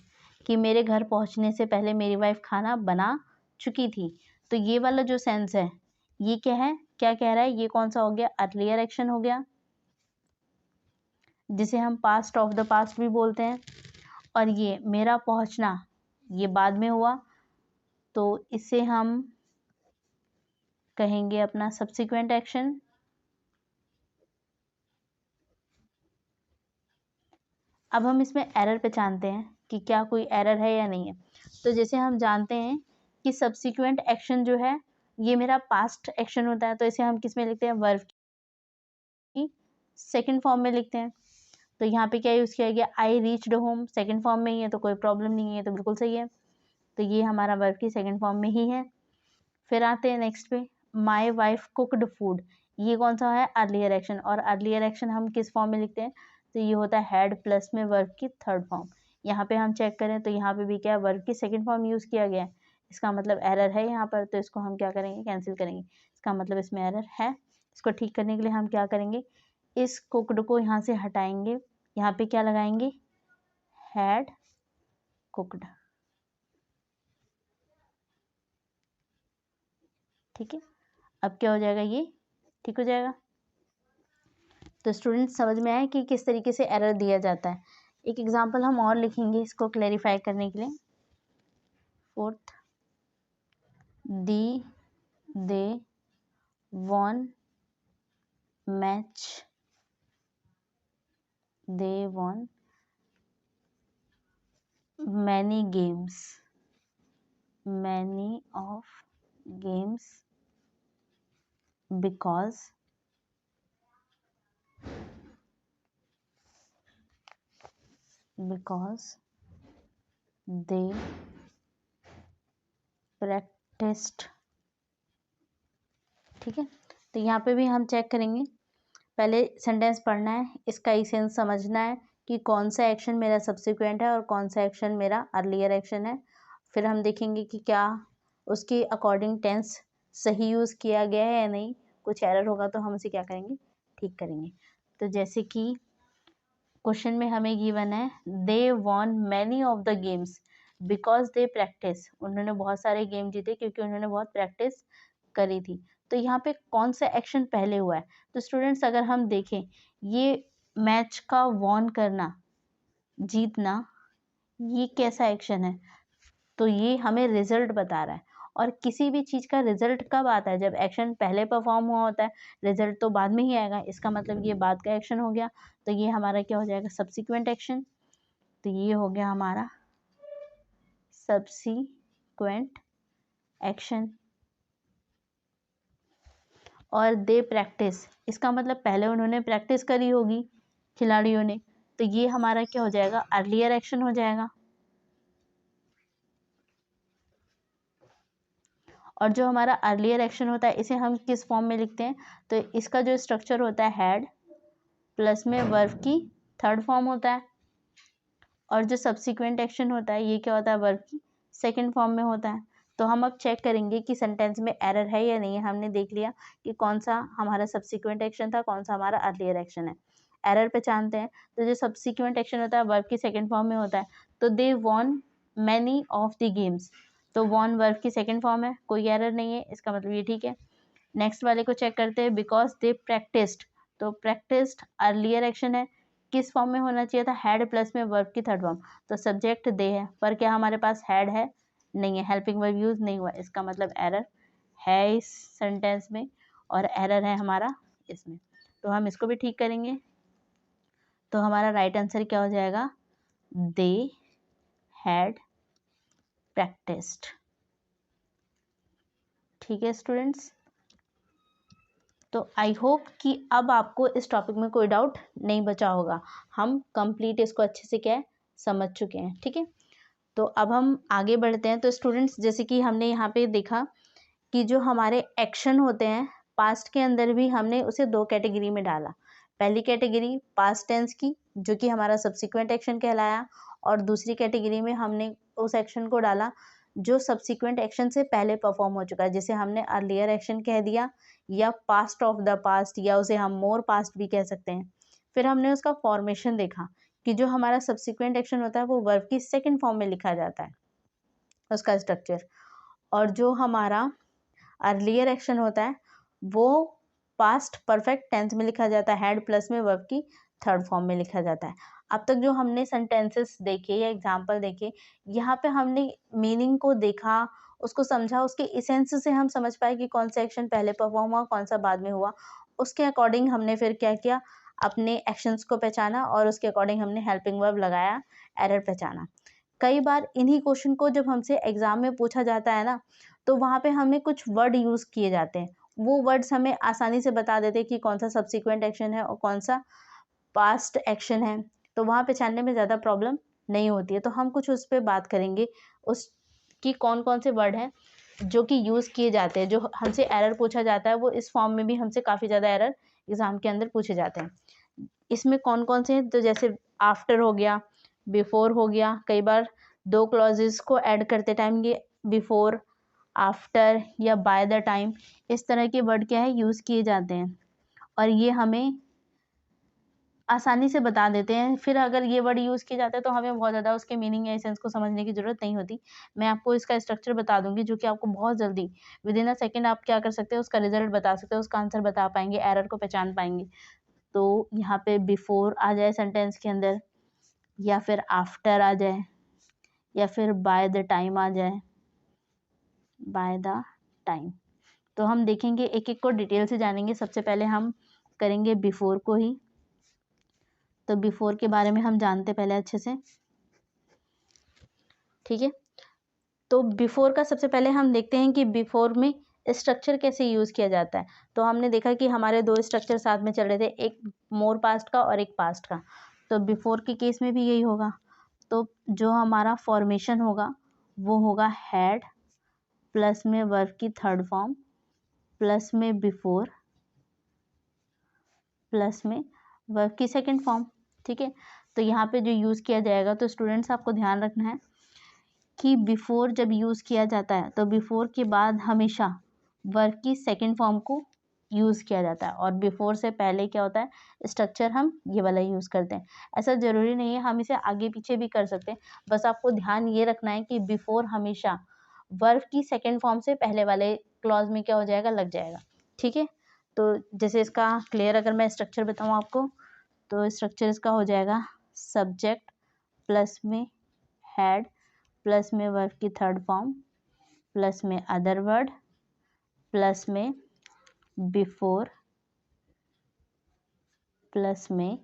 कि मेरे घर पहुंचने से पहले मेरी वाइफ खाना बना चुकी थी। तो ये वाला जो सेंस है ये क्या है, क्या कह रहा है, ये कौन सा हो गया, अर्लियर एक्शन हो गया, जिसे हम पास्ट ऑफ द पास्ट भी बोलते हैं। और ये मेरा पहुंचना ये बाद में हुआ, तो इसे हम कहेंगे अपना सब्सिक्वेंट एक्शन। अब हम इसमें एरर पहचानते हैं कि क्या कोई एरर है या नहीं है। तो जैसे हम जानते हैं कि सब्सिक्वेंट एक्शन जो है ये मेरा पास्ट एक्शन होता है, तो इसे हम किस में लिखते हैं, वर्ब की सेकंड फॉर्म में लिखते हैं। तो यहाँ पे क्या यूज़ किया गया, I reached home, second form में ही है तो कोई प्रॉब्लम नहीं है, तो बिल्कुल सही है। तो ये हमारा वर्ब की सेकंड फॉर्म में ही है। फिर आते हैं नेक्स्ट पे, माई वाइफ कुकड फूड, ये कौन सा है, अर्लियर एक्शन। और अर्लियर एक्शन हम किस फॉर्म में लिखते हैं, तो ये होता है हैड प्लस में वर्ब की थर्ड फॉर्म। यहाँ पे हम चेक करें तो यहाँ पे भी क्या है, वर्ब की सेकंड फॉर्म यूज़ किया गया है, इसका मतलब एरर है यहाँ पर। तो इसको हम क्या करेंगे, कैंसिल करेंगे, इसका मतलब इसमें एरर है। इसको ठीक करने के लिए हम क्या करेंगे, इस कुकड को यहाँ से हटाएंगे, यहाँ पे क्या लगाएंगे, हैड कुकड, ठीक है। अब क्या हो जाएगा, ये ठीक हो जाएगा। तो स्टूडेंट्स समझ में आया कि किस तरीके से एरर दिया जाता है। एक एग्जांपल हम और लिखेंगे इसको क्लैरिफाई करने के लिए। Fourth, they won match, they won many games, many of games because they practiced, ठीक है। तो यहाँ पे भी हम चेक करेंगे, पहले सेंटेंस पढ़ना है, इसका सेंस समझना है कि कौन सा एक्शन मेरा सब्सिक्वेंट है और कौन सा एक्शन मेरा अर्लियर एक्शन है। फिर हम देखेंगे कि क्या उसके अकॉर्डिंग टेंस सही यूज़ किया गया है या नहीं, कुछ एरर होगा तो हम उसे क्या करेंगे, ठीक करेंगे। तो जैसे कि क्वेश्चन में हमें गिवन है, they won many of the games because they practice, उन्होंने बहुत सारे गेम जीते क्योंकि उन्होंने बहुत प्रैक्टिस करी थी। तो यहाँ पे कौन सा एक्शन पहले हुआ है, तो स्टूडेंट्स अगर हम देखें, ये मैच का वॉन करना, जीतना, ये कैसा एक्शन है, तो ये हमें रिजल्ट बता रहा है। और किसी भी चीज़ का रिजल्ट कब आता है, जब एक्शन पहले परफॉर्म हुआ होता है, रिजल्ट तो बाद में ही आएगा, इसका मतलब ये बाद का एक्शन हो गया। तो ये हमारा क्या हो जाएगा, सब्सिक्वेंट एक्शन। तो ये हो गया हमारा सब्सिक्वेंट एक्शन। और दे प्रैक्टिस, इसका मतलब पहले उन्होंने प्रैक्टिस करी होगी खिलाड़ियों ने, तो ये हमारा क्या हो जाएगा, अर्लियर एक्शन हो जाएगा। और जो हमारा अर्लियर एक्शन होता है इसे हम किस फॉर्म में लिखते हैं, तो इसका जो स्ट्रक्चर होता है हैड प्लस में वर्ब की थर्ड फॉर्म होता है, और जो सब्सिक्वेंट एक्शन होता है ये क्या होता है, वर्ब की सेकंड फॉर्म में होता है। तो हम अब चेक करेंगे कि सेंटेंस में एरर है या नहीं है। हमने देख लिया कि कौन सा हमारा सब्सिक्वेंट एक्शन था, कौन सा हमारा अर्लियर एक्शन है। एरर पहचानते हैं, तो जो सब्सिक्वेंट एक्शन होता है वर्ब की सेकंड फॉर्म में होता है। तो they won many of the games, तो वॉन वर्ब की सेकंड फॉर्म है, कोई एरर नहीं है, इसका मतलब ये ठीक है। नेक्स्ट वाले को चेक करते हैं, बिकॉज दे प्रैक्टिस्ड, तो प्रैक्टिस्ड अर्लियर एक्शन है, किस फॉर्म में होना चाहिए था, हैड प्लस में वर्ब की थर्ड फॉर्म। तो सब्जेक्ट दे है, पर क्या हमारे पास हैड है, नहीं है, हेल्पिंग वर्ब यूज नहीं हुआ, इसका मतलब एरर है इस सेंटेंस में, और एरर है हमारा इसमें। तो हम इसको भी ठीक करेंगे। तो हमारा राइट आंसर क्या हो जाएगा, दे हैड प्रैक्टिस्ड। ठीक है स्टूडेंट्स, तो आई होप कि अब आपको इस टॉपिक में कोई डाउट नहीं बचा होगा। हम कंप्लीट इसको अच्छे से क्या है समझ चुके हैं। ठीक है, तो अब हम आगे बढ़ते हैं। तो स्टूडेंट्स, जैसे कि हमने यहाँ पे देखा कि जो हमारे एक्शन होते हैं पास्ट के अंदर भी हमने उसे दो कैटेगरी में डाला। पहली कैटेगरी पास्ट टेंस की, जो कि हमारा सब्सिक्वेंट एक्शन कहलाया, और दूसरी कैटेगरी में हमने उस एक्शन को डाला जो सब्सिक्वेंट एक्शन से पहले परफॉर्म हो चुका है, जिसे हमने अर्लियर एक्शन कह दिया, या पास्ट ऑफ द पास्ट, या उसे हम मोर पास्ट भी कह सकते हैं। फिर हमने उसका फॉर्मेशन देखा कि जो हमारा सब्सिक्वेंट एक्शन होता है वो वर्ब की सेकेंड फॉर्म में लिखा जाता है, उसका स्ट्रक्चर, और जो हमारा अर्लियर एक्शन होता है वो पास्ट परफेक्ट टेंस में लिखा जाता है, हैड प्लस में वर्ब की थर्ड फॉर्म में लिखा जाता है। अब तक जो हमने सेंटेंसेस देखे या एग्जाम्पल देखे, यहाँ पे हमने मीनिंग को देखा, उसको समझा, उसके इसेंस से हम समझ पाए कि कौन सा एक्शन पहले परफॉर्म हुआ, कौन सा बाद में हुआ। उसके अकॉर्डिंग हमने फिर क्या किया, अपने एक्शंस को पहचाना, और उसके अकॉर्डिंग हमने हेल्पिंग वर्ब लगाया, एरर पहचाना। कई बार इन्हीं क्वेश्चन को जब हमसे एग्जाम में पूछा जाता है ना, तो वहाँ पे हमें कुछ वर्ड यूज़ किए जाते हैं, वो वर्ड्स हमें आसानी से बता देते हैं कि कौन सा सब्सिक्वेंट एक्शन है और कौन सा पास्ट एक्शन है। तो वहाँ पहचानने में ज़्यादा प्रॉब्लम नहीं होती है। तो हम कुछ उस पर बात करेंगे, उस कि कौन कौन से वर्ड हैं जो कि यूज़ किए जाते हैं, जो हमसे एरर पूछा जाता है। वो इस फॉर्म में भी हमसे काफ़ी ज़्यादा एरर एग्ज़ाम के अंदर पूछे जाते हैं। इसमें कौन कौन से हैं, तो जैसे आफ्टर हो गया, बिफोर हो गया, कई बार दो क्लॉजेस को ऐड करते टाइम ये बिफोर, आफ्टर या बाय द टाइम, इस तरह के वर्ड क्या है यूज़ किए जाते हैं, और ये हमें आसानी से बता देते हैं। फिर अगर ये वर्ड यूज़ किए जाते हैं तो हमें बहुत ज़्यादा उसके मीनिंग या सेंस को समझने की ज़रूरत नहीं होती। मैं आपको इसका स्ट्रक्चर बता दूंगी, जो कि आपको बहुत जल्दी विद इन अ सेकेंड आप क्या कर सकते हो, उसका रिजल्ट बता सकते हो, उसका आंसर बता पाएंगे, एरर को पहचान पाएंगे। तो यहाँ पे बिफोर आ जाए सेंटेंस के अंदर, या फिर आफ्टर आ जाए, या फिर बाय द टाइम आ जाए, बाय द टाइम। तो हम देखेंगे, एक एक को डिटेल से जानेंगे। सबसे पहले हम करेंगे बिफोर को ही। तो बिफोर के बारे में हम जानते पहले अच्छे से, ठीक है। तो बिफोर का सबसे पहले हम देखते हैं कि बिफोर में स्ट्रक्चर कैसे यूज़ किया जाता है। तो हमने देखा कि हमारे दो स्ट्रक्चर साथ में चल रहे थे, एक मोर पास्ट का और एक पास्ट का। तो बिफोर के केस में भी यही होगा। तो जो हमारा फॉर्मेशन होगा वो होगा हैड प्लस में वर्ब की थर्ड फॉर्म प्लस में बिफोर प्लस में वर्ब की सेकंड फॉर्म। ठीक है, तो यहाँ पे जो यूज़ किया जाएगा, तो स्टूडेंट्स आपको ध्यान रखना है कि बिफोर जब यूज़ किया जाता है तो बिफोर के बाद हमेशा वर्ब की सेकंड फॉर्म को यूज़ किया जाता है, और बिफोर से पहले क्या होता है, स्ट्रक्चर हम ये वाला यूज़ करते हैं। ऐसा ज़रूरी नहीं है, हम इसे आगे पीछे भी कर सकते हैं, बस आपको ध्यान ये रखना है कि बिफोर हमेशा वर्ब की सेकंड फॉर्म से पहले वाले क्लॉज में क्या हो जाएगा, लग जाएगा। ठीक है, तो जैसे इसका क्लियर अगर मैं स्ट्रक्चर बताऊँ आपको, तो स्ट्रक्चर इसका हो जाएगा सब्जेक्ट प्लस में हैड प्लस में वर्ब की थर्ड फॉर्म प्लस में अदर वर्ड प्लस में बिफोर प्लस में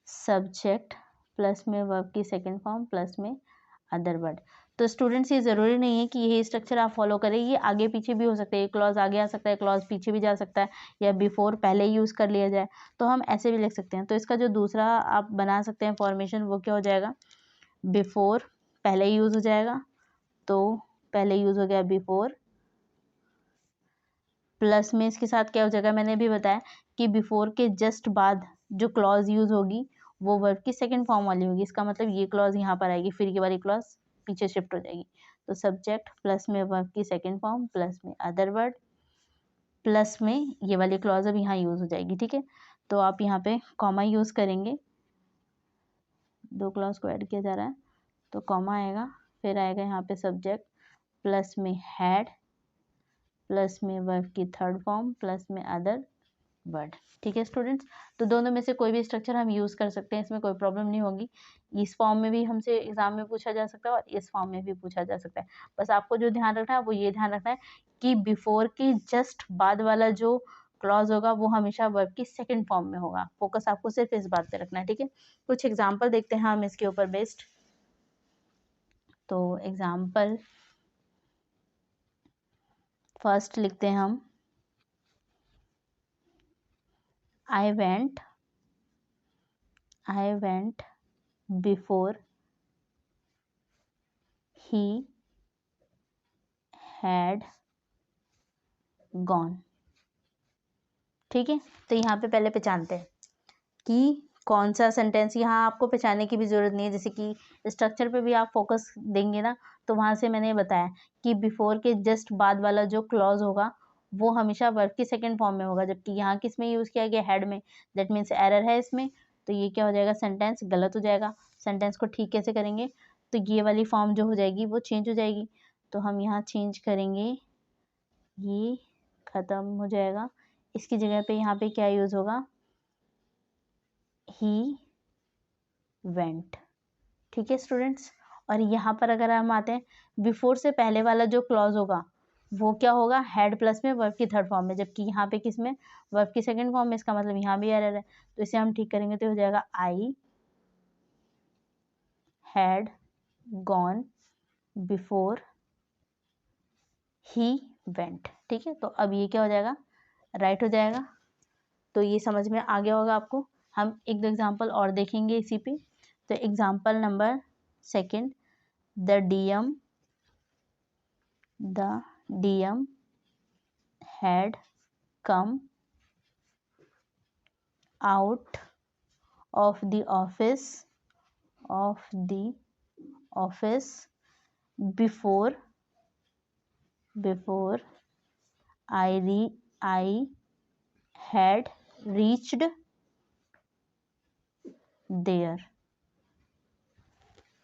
सब्जेक्ट प्लस में वर्ब की सेकंड फॉर्म प्लस में अदर वर्ड। तो स्टूडेंट्स ये ज़रूरी नहीं है कि यही स्ट्रक्चर आप फॉलो करें, ये आगे पीछे भी हो सकता है, ये क्लॉज आगे आ सकता है, क्लॉज पीछे भी जा सकता है, या बिफोर पहले यूज़ कर लिया जाए, तो हम ऐसे भी लिख सकते हैं। तो इसका जो दूसरा आप बना सकते हैं फॉर्मेशन, वो क्या हो जाएगा, बिफोर पहले यूज़ हो जाएगा, तो पहले यूज़ हो गया बिफोर, प्लस में इसके साथ क्या हो जाएगा, मैंने भी बताया कि बिफोर के जस्ट बाद जो क्लॉज यूज़ होगी वो वर्ब की सेकंड फॉर्म वाली होगी। इसका मतलब ये क्लॉज यहाँ पर आएगी, फिर ये वाली क्लॉज पीछे शिफ्ट हो जाएगी। तो सब्जेक्ट प्लस में वर्ब की सेकंड फॉर्म प्लस में अदर वर्ड प्लस में ये वाली क्लॉज अब यहाँ यूज़ हो जाएगी। ठीक है, तो आप यहाँ पे कॉमा यूज़ करेंगे, दो क्लॉज को ऐड किया जा रहा है तो कॉमा आएगा, फिर आएगा यहाँ पे सब्जेक्ट प्लस में हैड प्लस में वर्ब की थर्ड फॉर्म प्लस में अदर वर्ड। ठीक है स्टूडेंट्स, तो दोनों में से कोई भी स्ट्रक्चर हम यूज़ कर सकते हैं, इसमें कोई प्रॉब्लम नहीं होगी। इस फॉर्म में भी हमसे एग्जाम में पूछा जा सकता है और इस फॉर्म में भी पूछा जा सकता है। बस आपको जो ध्यान रखना है वो ये ध्यान रखना है कि बिफोर के जस्ट बाद वाला जो क्लॉज होगा वो हमेशा वर्ब की सेकेंड फॉर्म में होगा। फोकस आपको सिर्फ इस बात पे रखना है। ठीक है, कुछ एग्जाम्पल देखते हैं हम इसके ऊपर बेस्ड। तो एग्जाम्पल फर्स्ट लिखते हैं हम, I went before he had gone। ठीक है, तो यहाँ पे पहले पहचानते हैं कि कौन सा सेंटेंस, यहाँ आपको पहचानने की भी ज़रूरत नहीं है, जैसे कि स्ट्रक्चर पे भी आप फोकस देंगे ना, तो वहाँ से मैंने बताया कि बिफोर के जस्ट बाद वाला जो क्लॉज होगा वो हमेशा वर्ब की सेकंड फॉर्म में होगा, जबकि यहाँ किस में यूज़ किया गया, हेड में। दैट मीन्स एरर है इसमें, तो ये क्या हो जाएगा, सेंटेंस गलत हो जाएगा। सेंटेंस को ठीक कैसे करेंगे, तो ये वाली फॉर्म जो हो जाएगी वो चेंज हो जाएगी, तो हम यहाँ चेंज करेंगे, ये ख़त्म हो जाएगा, इसकी जगह पे यहाँ पे क्या यूज़ होगा, ही वेंट। ठीक है स्टूडेंट्स, और यहाँ पर अगर हम आते हैं, बिफोर से पहले वाला जो क्लॉज होगा वो क्या होगा, हैड प्लस में वर्ब की थर्ड फॉर्म में, जबकि यहाँ पे किस में, वर्ब की सेकंड फॉर्म में। इसका मतलब यहाँ भी एरर है, तो इसे हम ठीक करेंगे तो हो जाएगा I had gone before he went. ठीक है, तो अब ये क्या हो जाएगा, राइट हो जाएगा। तो ये समझ में आ गया होगा आपको। हम एक दो एग्जाम्पल और देखेंगे इसी पे। तो example number second, the DM had come out of the office before I had reached there।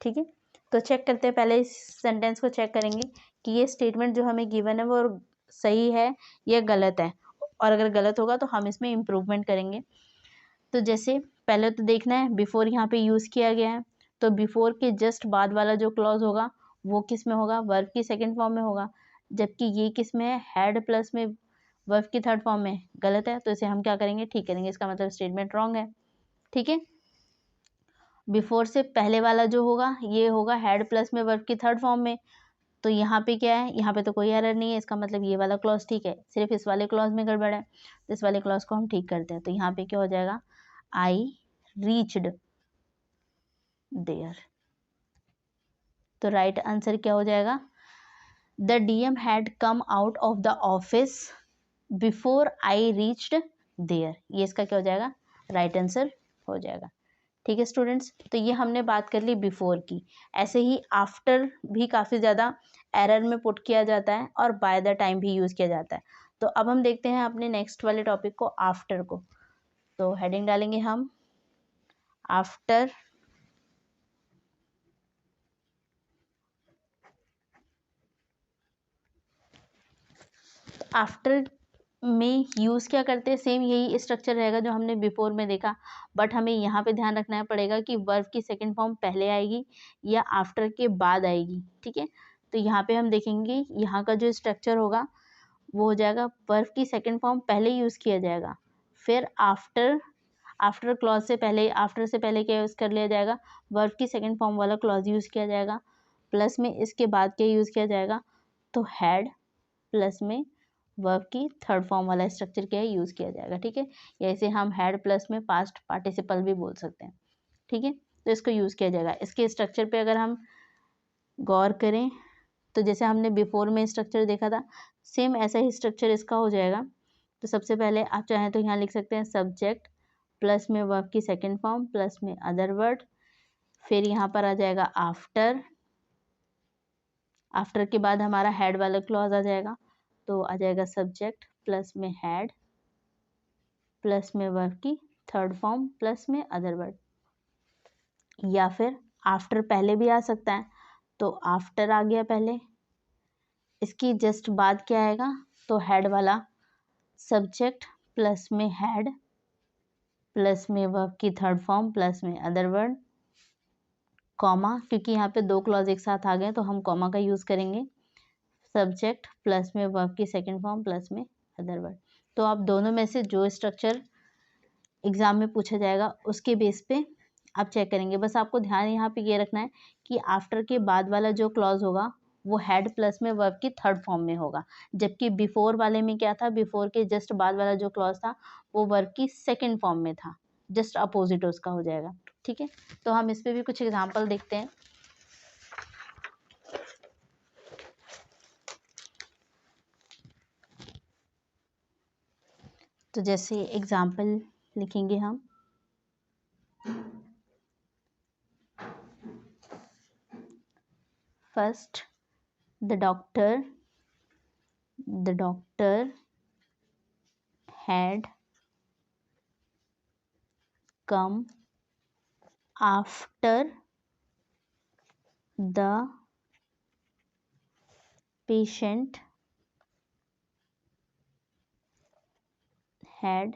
ठीक है, तो चेक करते हैं, पहले इस सेंटेंस को चेक करेंगे कि ये स्टेटमेंट जो हमें गिवन है वो सही है या गलत है, और अगर गलत होगा तो हम इसमें इम्प्रूवमेंट करेंगे। तो जैसे पहले तो देखना है बिफोर यहाँ पे यूज़ किया गया है, तो बिफोर के जस्ट बाद वाला जो क्लॉज होगा वो किस में होगा, वर्ब की सेकंड फॉर्म में होगा, जबकि ये किस में है, हैड प्लस में वर्ब की थर्ड फॉर्म में। गलत है, तो इसे हम क्या करेंगे, ठीक करेंगे, इसका मतलब स्टेटमेंट रॉन्ग है। ठीक है, बिफोर से पहले वाला जो होगा ये होगा हैड प्लस में वर्ब की थर्ड फॉर्म में, तो यहाँ पे क्या है, यहाँ पे तो कोई एरर नहीं है, इसका मतलब ये वाला क्लॉज ठीक है, सिर्फ इस वाले क्लॉज में गड़बड़ है, तो इस वाले क्लॉज को हम ठीक करते हैं। तो यहाँ पे क्या हो जाएगा, आई रीच्ड देयर। तो राइट आंसर क्या हो जाएगा, the DM had come out of the office before I reached there. ये इसका क्या हो जाएगा, राइट आंसर हो जाएगा। ठीक है स्टूडेंट्स, तो ये हमने बात कर ली बिफोर की। ऐसे ही आफ्टर भी काफ़ी ज़्यादा एरर में पुट किया जाता है और बाय द टाइम भी यूज़ किया जाता है। तो अब हम देखते हैं अपने नेक्स्ट वाले टॉपिक को, आफ्टर को। तो हेडिंग डालेंगे हम आफ्टर। आफ्टर में यूज़ क्या करते हैं, सेम यही स्ट्रक्चर रहेगा जो हमने बिफोर में देखा, बट हमें यहाँ पे ध्यान रखना पड़ेगा कि वर्ब की सेकंड फॉर्म पहले आएगी या आफ्टर के बाद आएगी। ठीक है, तो यहाँ पे हम देखेंगे यहाँ का जो स्ट्रक्चर होगा वो हो जाएगा, वर्ब की सेकंड फॉर्म पहले यूज़ किया जाएगा, फिर आफ्टर क्लॉज से पहले, आफ्टर से पहले क्या यूज़ कर लिया जाएगा, वर्ब की सेकंड फॉर्म वाला क्लॉज यूज़ किया जाएगा, प्लस में इसके बाद क्या यूज़ किया जाएगा, तो हैड प्लस में वर्ब की थर्ड फॉर्म वाला स्ट्रक्चर क्या है यूज़ किया जाएगा। ठीक है, या इसे हम हैड प्लस में पास्ट पार्टिसिपल भी बोल सकते हैं। ठीक है, तो इसको यूज़ किया जाएगा। इसके स्ट्रक्चर पे अगर हम गौर करें तो जैसे हमने बिफोर में स्ट्रक्चर देखा था, सेम ऐसा ही स्ट्रक्चर इसका हो जाएगा। तो सबसे पहले आप चाहें तो यहाँ लिख सकते हैं सब्जेक्ट प्लस में वर्ब की सेकंड फॉर्म प्लस में अदर वर्ड, फिर यहाँ पर आ जाएगा आफ्टर, आफ्टर के बाद हमारा हैड वाला क्लॉज आ जाएगा, तो आ जाएगा सब्जेक्ट प्लस में हैड प्लस में वर्ब की थर्ड फॉर्म प्लस में अदर वर्ड, या फिर आफ्टर पहले भी आ सकता है, तो आफ्टर आ गया पहले, इसकी जस्ट बाद क्या आएगा, तो हैड वाला सब्जेक्ट प्लस में हैड प्लस में वर्ब की थर्ड फॉर्म प्लस में अदर वर्ड, कॉमा, क्योंकि यहाँ पे दो क्लॉज एक साथ आ गए तो हम कॉमा का यूज़ करेंगे, सब्जेक्ट प्लस में वर्ब की सेकंड फॉर्म प्लस में अदर वर्ड। तो आप दोनों में से जो स्ट्रक्चर एग्जाम में पूछा जाएगा उसके बेस पे आप चेक करेंगे। बस आपको ध्यान यहाँ पे ये रखना है कि आफ्टर के बाद वाला जो क्लॉज होगा वो हैड प्लस में वर्ब की थर्ड फॉर्म में होगा, जबकि बिफोर वाले में क्या था, बिफोर के जस्ट बाद वाला जो क्लॉज था वो वर्ब की सेकेंड फॉर्म में था, जस्ट अपोजिट उसका हो जाएगा। ठीक है, तो हम इस पर भी कुछ एग्जाम्पल देखते हैं। तो जैसे एग्जाम्पल लिखेंगे हम, first the doctor had come after the patient had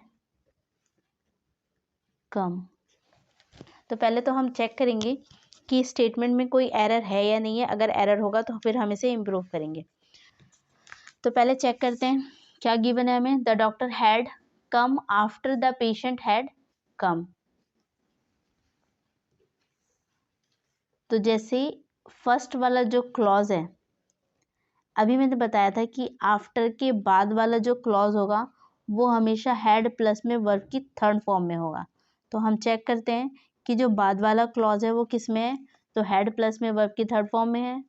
come। तो पहले तो हम चेक करेंगे कि स्टेटमेंट में कोई एरर है या नहीं है, अगर एरर होगा तो फिर हम इसे इम्प्रूव करेंगे। तो पहले चेक करते हैं क्या गिवन है हमें, the doctor had come after the patient had come. तो जैसे फर्स्ट वाला जो क्लॉज है, अभी मैंने बताया था कि आफ्टर के बाद वाला जो क्लॉज होगा वो हमेशा हैड प्लस में वर्ब की थर्ड फॉर्म में होगा। तो हम चेक करते हैं कि जो बाद वाला क्लॉज है वो किस में है, तो हैड प्लस में वर्ब की थर्ड फॉर्म में है,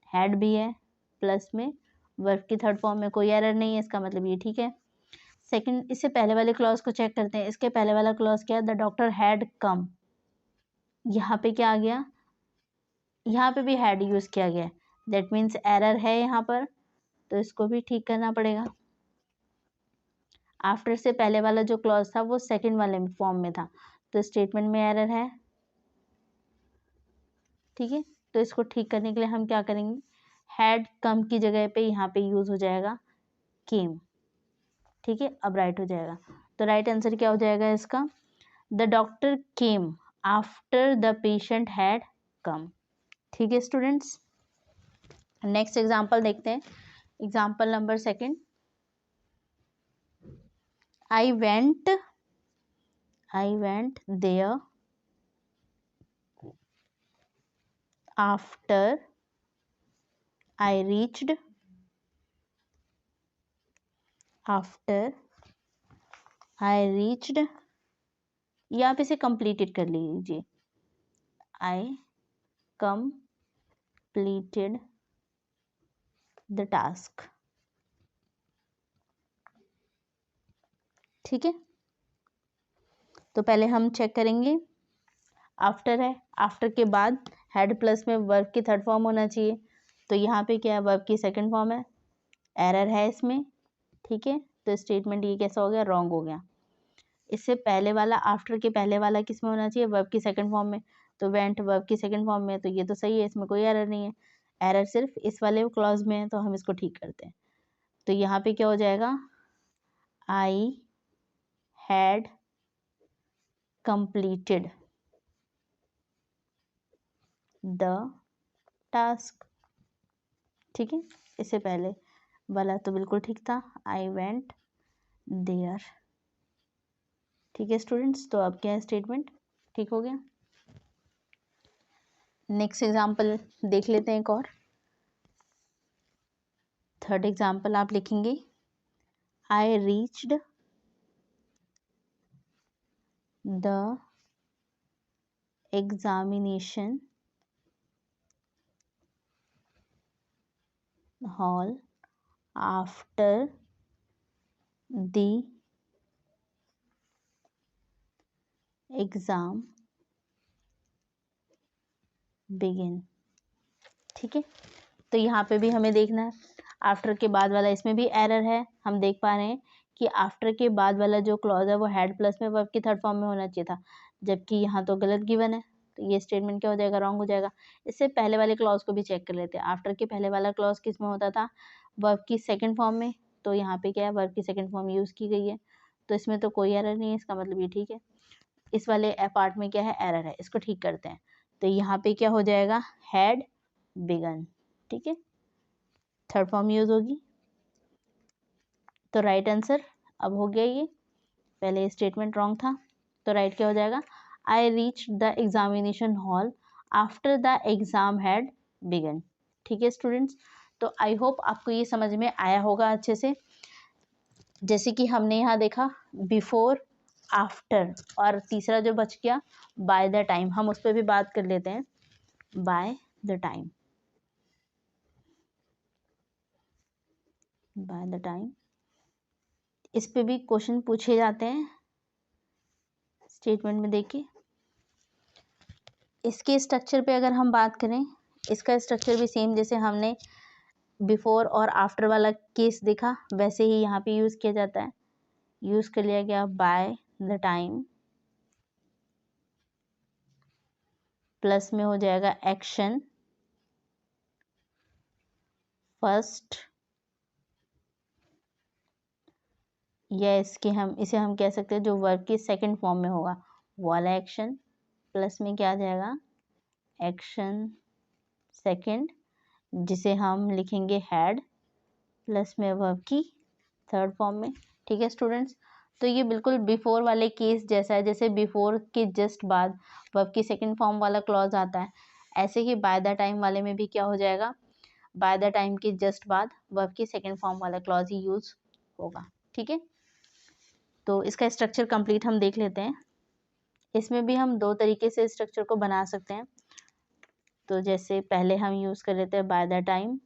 हैड भी है प्लस में वर्ब की थर्ड फॉर्म में, कोई एरर नहीं है, इसका मतलब ये ठीक है। सेकंड, इससे पहले वाले क्लॉज को चेक करते हैं। इसके पहले वाला क्लॉज क्या है, द डॉक्टर हैड कम, यहाँ पे क्या आ गया, यहाँ पे भी हैड यूज किया गया है, दैट मीन्स एरर है यहाँ पर, तो इसको भी ठीक करना पड़ेगा। आफ्टर से पहले वाला जो क्लॉज था वो सेकंड वाले फॉर्म में था, तो स्टेटमेंट में एरर है। ठीक है, तो इसको ठीक करने के लिए हम क्या करेंगे, हैड कम की जगह पे यहाँ पे यूज हो जाएगा केम। ठीक है, अब राइट हो जाएगा। तो राइट आंसर क्या हो जाएगा इसका, the doctor came after the patient had come. ठीक है स्टूडेंट्स, नेक्स्ट एग्जाम्पल देखते हैं। Example number second, I went there after I reached या आप इसे completed कर लीजिए, I completed the task। ठीक है, तो पहले हम चेक करेंगे, आफ्टर है, आफ्टर के बाद हेड प्लस में वर्ब की थर्ड फॉर्म होना चाहिए, तो यहाँ पे क्या है, वर्ब की सेकंड फॉर्म है, एरर है इसमें। ठीक है, तो स्टेटमेंट ये कैसा हो गया, रॉन्ग हो गया। इससे पहले वाला, आफ्टर के पहले वाला किस में होना चाहिए, वर्ब की सेकंड फॉर्म में, तो वेंट वर्ब की सेकंड फॉर्म में, तो ये तो सही है, इसमें कोई एरर नहीं है, एरर सिर्फ इस वाले क्लॉज में है, तो हम इसको ठीक करते हैं। तो यहाँ पे क्या हो जाएगा, I had completed the task. ठीक है, इससे पहले वाला तो बिल्कुल ठीक था, आई वेंट देयर। ठीक है स्टूडेंट्स, तो अब क्या है, स्टेटमेंट ठीक हो गया। नेक्स्ट एग्जाम्पल देख लेते हैं एक और। थर्ड एग्जाम्पल आप लिखेंगे, आई reached the examination hall after the exam begin. ठीक है, तो यहाँ पे भी हमें देखना है आफ्टर के बाद वाला, इसमें भी एरर है। हम देख पा रहे हैं कि आफ्टर के बाद वाला जो क्लॉज है वो हैड प्लस में वर्ब की थर्ड फॉर्म में होना चाहिए था, जबकि यहाँ तो गलत गिवन है। तो ये स्टेटमेंट क्या हो जाएगा, रॉन्ग हो जाएगा। इससे पहले वाले क्लॉज को भी चेक कर लेते हैं। आफ्टर के पहले वाला क्लॉज किस में होता था, वर्ब की सेकेंड फॉर्म में। तो यहाँ पे क्या है, वर्ब की सेकेंड फॉर्म यूज़ की गई है, तो इसमें तो कोई एरर नहीं है, इसका मतलब ये ठीक है। इस वाले पार्ट में क्या है, एरर है, इसको ठीक करते हैं। तो यहाँ पे क्या हो जाएगा, हैड बिगन। ठीक है, थर्ड फॉर्म यूज होगी। तो राइट आंसर अब हो गया ये, पहले स्टेटमेंट रॉन्ग था। तो राइट क्या हो जाएगा, I reach the examination hall after the exam had begun. ठीक है स्टूडेंट्स, तो आई होप आपको ये समझ में आया होगा अच्छे से। जैसे कि हमने यहाँ देखा बिफोर, आफ्टर, और तीसरा जो बच गया बाय द टाइम, हम उस पर भी बात कर लेते हैं। Bye the time, bye the time, इस पे भी क्वेश्चन पूछे जाते हैं स्टेटमेंट में। देखिए इसके स्ट्रक्चर पे अगर हम बात करें, इसका स्ट्रक्चर भी सेम जैसे हमने बिफोर और आफ्टर वाला केस देखा, वैसे ही यहाँ पे यूज़ किया जाता है। यूज़ कर लिया गया बाय द टाइम, प्लस में हो जाएगा एक्शन फर्स्ट, या इसके हम इसे हम कह सकते हैं जो वर्ब की सेकंड फॉर्म में होगा वो वाला एक्शन, प्लस में क्या आ जाएगा, एक्शन सेकंड, जिसे हम लिखेंगे हैड, प्लस में वर्ब की थर्ड फॉर्म में। ठीक है स्टूडेंट्स, तो ये बिल्कुल बिफोर वाले केस जैसा है, जैसे बिफोर के जस्ट बाद वर्ब की सेकंड फॉर्म वाला क्लॉज आता है, ऐसे ही बाय द टाइम वाले में भी क्या हो जाएगा, बाय द टाइम के जस्ट बाद वर्ब की सेकंड फॉर्म वाला क्लॉज ही यूज होगा। ठीक है, तो इसका स्ट्रक्चर कंप्लीट हम देख लेते हैं। इसमें भी हम दो तरीके से स्ट्रक्चर को बना सकते हैं। तो जैसे पहले हम यूज़ कर लेते हैं bye the time,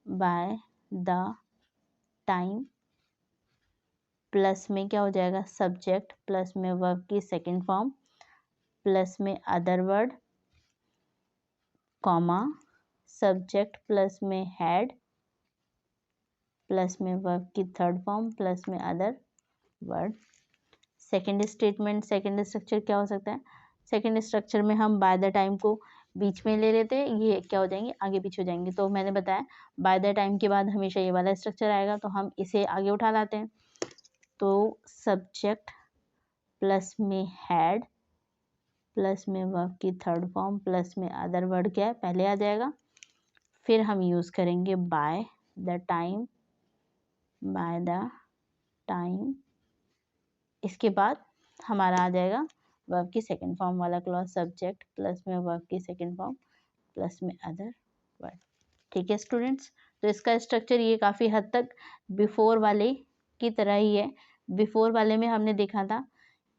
bye the time, plus में क्या हो जाएगा, सब्जेक्ट, प्लस में वर्ब की सेकंड फॉर्म, प्लस में other word, comma, subject plus में हैड, प्लस में वर्ब की थर्ड फॉर्म, प्लस में other word. Second statement, second structure क्या हो सकता है, सेकंड स्ट्रक्चर में हम बाय द टाइम को बीच में ले लेते हैं, ये क्या हो जाएंगे, आगे पीछे हो जाएंगे। तो मैंने बताया बाय द टाइम के बाद हमेशा ये वाला स्ट्रक्चर आएगा, तो हम इसे आगे उठा लाते हैं। तो सब्जेक्ट प्लस में हैड, प्लस में वर्ब की थर्ड फॉर्म, प्लस में अदर वर्ड क्या है, पहले आ जाएगा। फिर हम यूज़ करेंगे bye the time, bye the time, इसके बाद हमारा आ जाएगा वर्ब की सेकंड फॉर्म वाला क्लॉज, सब्जेक्ट प्लस में वर्ब की सेकंड फॉर्म, प्लस में अदर वर्ड। ठीक है स्टूडेंट्स, तो इसका स्ट्रक्चर ये काफ़ी हद तक बिफोर वाले की तरह ही है। बिफोर वाले में हमने देखा था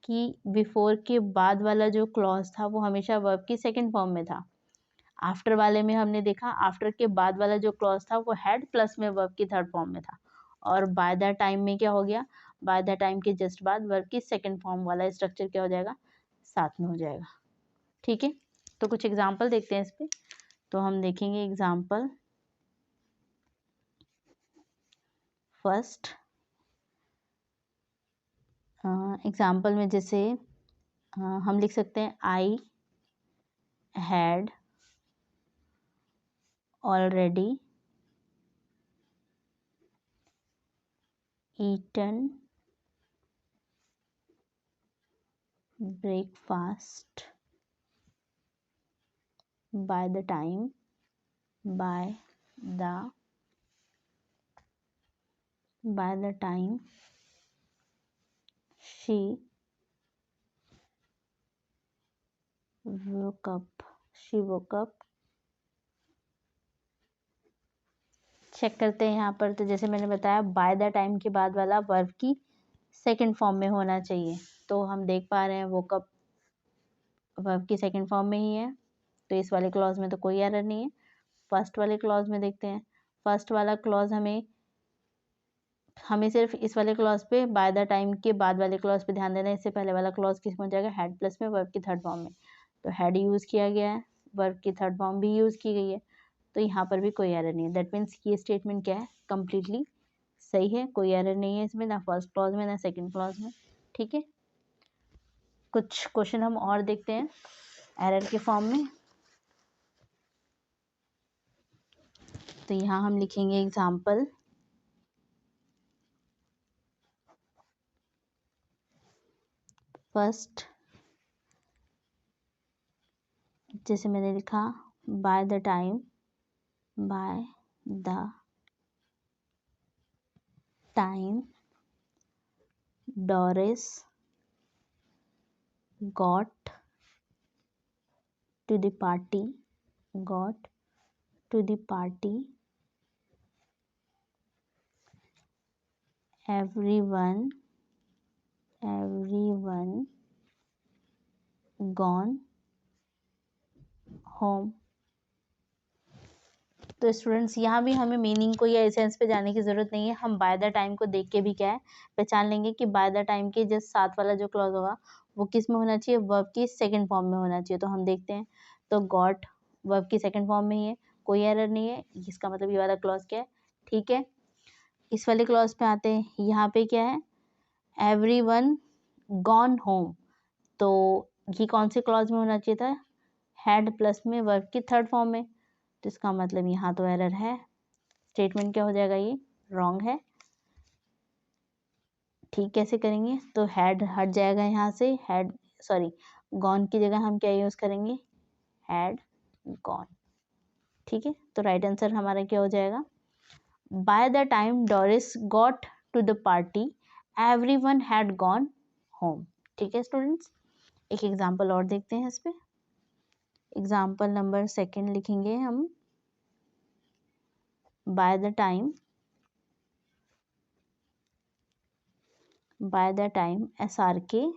कि बिफोर के बाद वाला जो क्लॉज था वो हमेशा वर्ब की सेकंड फॉर्म में था। आफ्टर वाले में हमने देखा आफ्टर के बाद वाला जो क्लॉज था वो हैड प्लस में वर्ब की थर्ड फॉर्म में था। और बाय द टाइम में क्या हो गया, बाय द टाइम के जस्ट बाद वर्ब की सेकंड फॉर्म वाला स्ट्रक्चर क्या हो जाएगा, साथ में हो जाएगा। ठीक है, तो कुछ एग्जाम्पल देखते हैं इस पे। तो हम देखेंगे एग्जाम्पल फर्स्ट। एग्जाम्पल में जैसे हम लिख सकते हैं I had already eaten breakfast by the time, by the time she woke up, she woke up. Check करते हैं यहाँ पर, तो जैसे मैंने बताया बाय द टाइम के बाद वाला वर्ब की सेकंड फॉर्म में होना चाहिए, तो हम देख पा रहे हैं वोक अप वर्ब की सेकंड फॉर्म में ही है, तो इस वाले क्लॉज में तो कोई एरर नहीं है। फर्स्ट वाले क्लॉज में देखते हैं। फर्स्ट वाला क्लॉज हमें सिर्फ इस वाले क्लॉज पे बाय द टाइम के बाद वाले क्लॉज पे ध्यान देना है। इससे पहले वाला क्लॉज किस में हो जाएगा, हैड प्लस में वर्ब की थर्ड फॉर्म में, तो हैड यूज़ किया गया है, वर्ब की थर्ड फॉर्म भी यूज़ की गई है, तो यहाँ पर भी कोई एरर नहीं है। दैट मीन्स ये स्टेटमेंट क्या है, कम्प्लीटली सही है, कोई एरर नहीं है इसमें, ना फर्स्ट क्लॉज में ना सेकेंड क्लॉज में। ठीक है, कुछ क्वेश्चन हम और देखते हैं एरर के फॉर्म में। तो यहाँ हम लिखेंगे एग्जाम्पल, फर्स्ट जैसे मैंने लिखा bye the time Doris got to the party everyone gone home। तो स्टूडेंट्स यहाँ भी हमें मीनिंग को या एसेंस पे जाने की ज़रूरत नहीं है, हम बाय द टाइम को देख के भी क्या है पहचान लेंगे कि बाय द टाइम के जस्ट साथ वाला जो क्लॉज होगा वो किस में होना चाहिए, वर्ब की सेकंड फॉर्म में होना चाहिए। तो हम देखते हैं, तो गॉट वर्ब की सेकंड फॉर्म में ही है, कोई एरर नहीं है, इसका मतलब ये वाला क्लॉज क्या है, ठीक है। इस वाले क्लॉज पे आते हैं, यहाँ पे क्या है, एवरीवन गॉन होम, तो ये कौन से क्लॉज में होना चाहिए था, हैड प्लस में वर्ब की थर्ड फॉर्म में, तो इसका मतलब यहाँ तो एरर है, स्टेटमेंट क्या हो जाएगा, ये रॉन्ग है। ठीक, कैसे करेंगे, तो हैड हट जाएगा यहाँ से, हैड सॉरी गॉन की जगह हम क्या यूज़ करेंगे, हैड गॉन। ठीक है, तो राइट आंसर हमारा क्या हो जाएगा, by the time Doris got to the party everyone had gone home. ठीक है स्टूडेंट्स, एक एग्जाम्पल और देखते हैं इस पे। एग्जाम्पल नंबर सेकेंड लिखेंगे हम, by the time SRK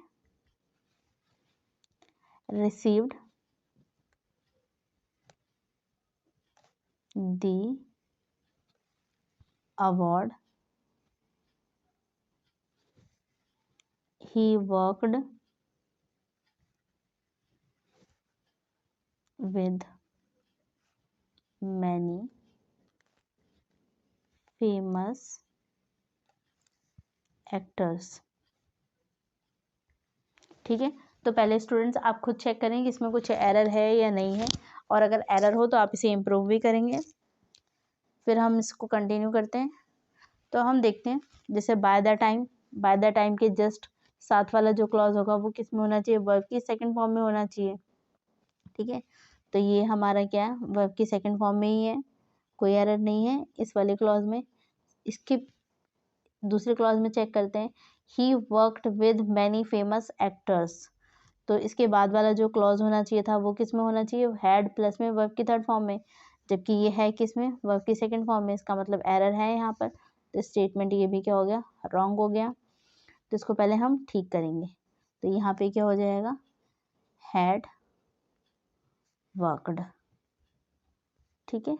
received the award, he worked with many famous actors। ठीक है, तो पहले स्टूडेंट्स आप खुद चेक करें कि इसमें कुछ एरर है या नहीं है, और अगर एरर हो तो आप इसे इम्प्रूव भी करेंगे। फिर हम इसको कंटिन्यू करते हैं। तो हम देखते हैं, जैसे बाय द टाइम के जस्ट साथ वाला जो क्लॉज होगा वो किस में होना चाहिए, वर्ब की सेकंड फॉर्म में होना चाहिए। ठीक है, तो ये हमारा क्या है, वर्ब की सेकंड फॉर्म में ही है, कोई एरर नहीं है इस वाले क्लॉज में। इसके दूसरे क्लॉज में चेक करते हैं, ही worked with many famous actors, तो इसके बाद वाला जो क्लॉज होना चाहिए था वो किस में होना चाहिए, हैड प्लस में वर्ब की थर्ड फॉर्म में, जबकि ये है किस में, वर्ब की सेकंड फॉर्म में। इसका मतलब एरर है यहाँ पर, तो स्टेटमेंट ये भी क्या हो गया, रॉन्ग हो गया। तो इसको पहले हम ठीक करेंगे, तो यहाँ पे क्या हो जाएगा, हैड वर्कड। ठीक है,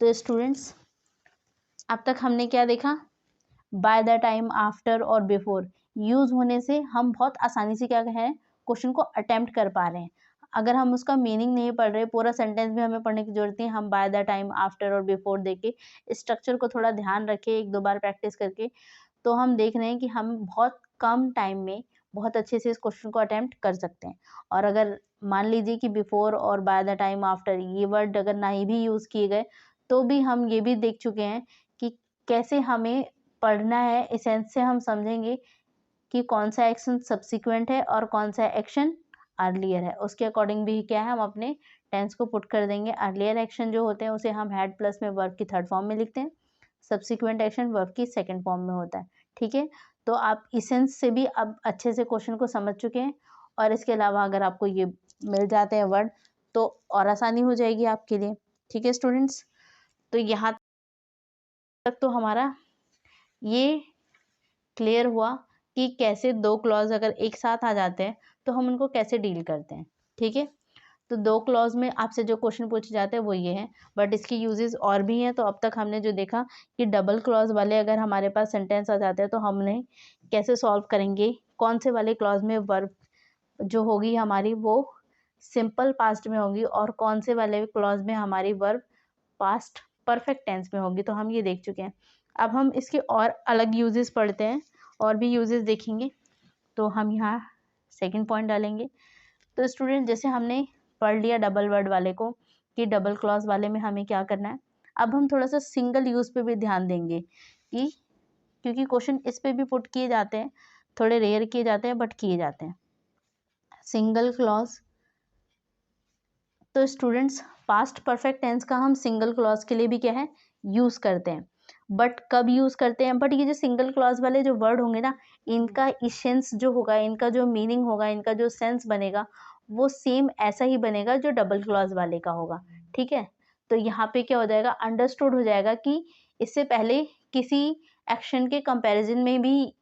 तो स्टूडेंट्स अब तक हमने क्या देखा, बाय द टाइम, आफ्टर और बिफोर यूज होने से हम बहुत आसानी से क्या है क्वेश्चन को अटेम्प्ट कर पा रहे हैं। अगर हम उसका मीनिंग नहीं पढ़ रहे, पूरा सेंटेंस भी हमें पढ़ने की जरूरत नहीं है, हम बाय द टाइम, आफ्टर और बिफोर देके स्ट्रक्चर को थोड़ा ध्यान रखे, एक दो बार प्रैक्टिस करके, तो हम देख रहे हैं कि हम बहुत कम टाइम में बहुत अच्छे से इस क्वेश्चन को अटेम्प्ट कर सकते हैं। और अगर मान लीजिए कि बिफोर और बाय द टाइम, आफ्टर ये वर्ड अगर ना ही भी यूज़ किए गए, तो भी हम ये भी देख चुके हैं कि कैसे हमें पढ़ना है। एसेंस से हम समझेंगे कि कौन सा एक्शन सब्सिक्वेंट है और कौन सा एक्शन अर्लियर है, उसके अकॉर्डिंग भी क्या है हम अपने टेंस को पुट कर देंगे। अर्लियर एक्शन जो होते हैं उसे हम हैड प्लस में वर्ब की थर्ड फॉर्म में लिखते हैं, सब्सिक्वेंट एक्शन वर्ब की सेकंड फॉर्म में होता है। ठीक है, तो आप इसेंस से भी अब अच्छे से क्वेश्चन को समझ चुके हैं। और इसके अलावा अगर आपको ये मिल जाते हैं वर्ड तो और आसानी हो जाएगी आपके लिए। ठीक है स्टूडेंट्स, तो यहाँ तक तो हमारा ये क्लियर हुआ कि कैसे दो क्लॉज अगर एक साथ आ जाते हैं तो हम उनको कैसे डील करते हैं। ठीक है, तो दो क्लॉज में आपसे जो क्वेश्चन पूछे जाते हैं वो ये हैं, बट इसकी यूजेस और भी हैं। तो अब तक हमने जो देखा कि डबल क्लॉज वाले अगर हमारे पास सेंटेंस आ जाते हैं तो हमने कैसे सॉल्व करेंगे, कौन से वाले क्लॉज में वर्ब जो होगी हमारी वो सिंपल पास्ट में होगी और कौन से वाले क्लॉज में हमारी वर्ब पास्ट परफेक्ट टेंस में होगी, तो हम ये देख चुके हैं। अब हम इसके और अलग यूजेस पढ़ते हैं, और भी यूजेस देखेंगे। तो हम यहाँ सेकंड पॉइंट डालेंगे। तो स्टूडेंट जैसे हमने पढ़ लिया डबल वर्ड वाले को कि डबल क्लॉज वाले में हमें क्या करना है, अब हम थोड़ा सा सिंगल यूज पे भी ध्यान देंगे कि क्योंकि क्वेश्चन इस पे भी पुट किए जाते हैं, थोड़े रेयर किए जाते हैं बट किए जाते हैं। सिंगल क्लॉज, तो स्टूडेंट्स पास्ट परफेक्ट टेंस का हम सिंगल क्लॉज के लिए भी क्या है यूज करते हैं, बट कब यूज करते हैं, बट ये जो सिंगल क्लॉज वाले जो वर्ड होंगे ना, इनका इसेंस जो होगा, इनका जो मीनिंग होगा, इनका जो सेंस बनेगा वो सेम ऐसा ही बनेगा जो डबल क्लॉज वाले का होगा। ठीक है, तो यहाँ पे क्या हो जाएगा, अंडरस्टूड हो जाएगा कि इससे पहले किसी एक्शन के कंपैरिजन में ही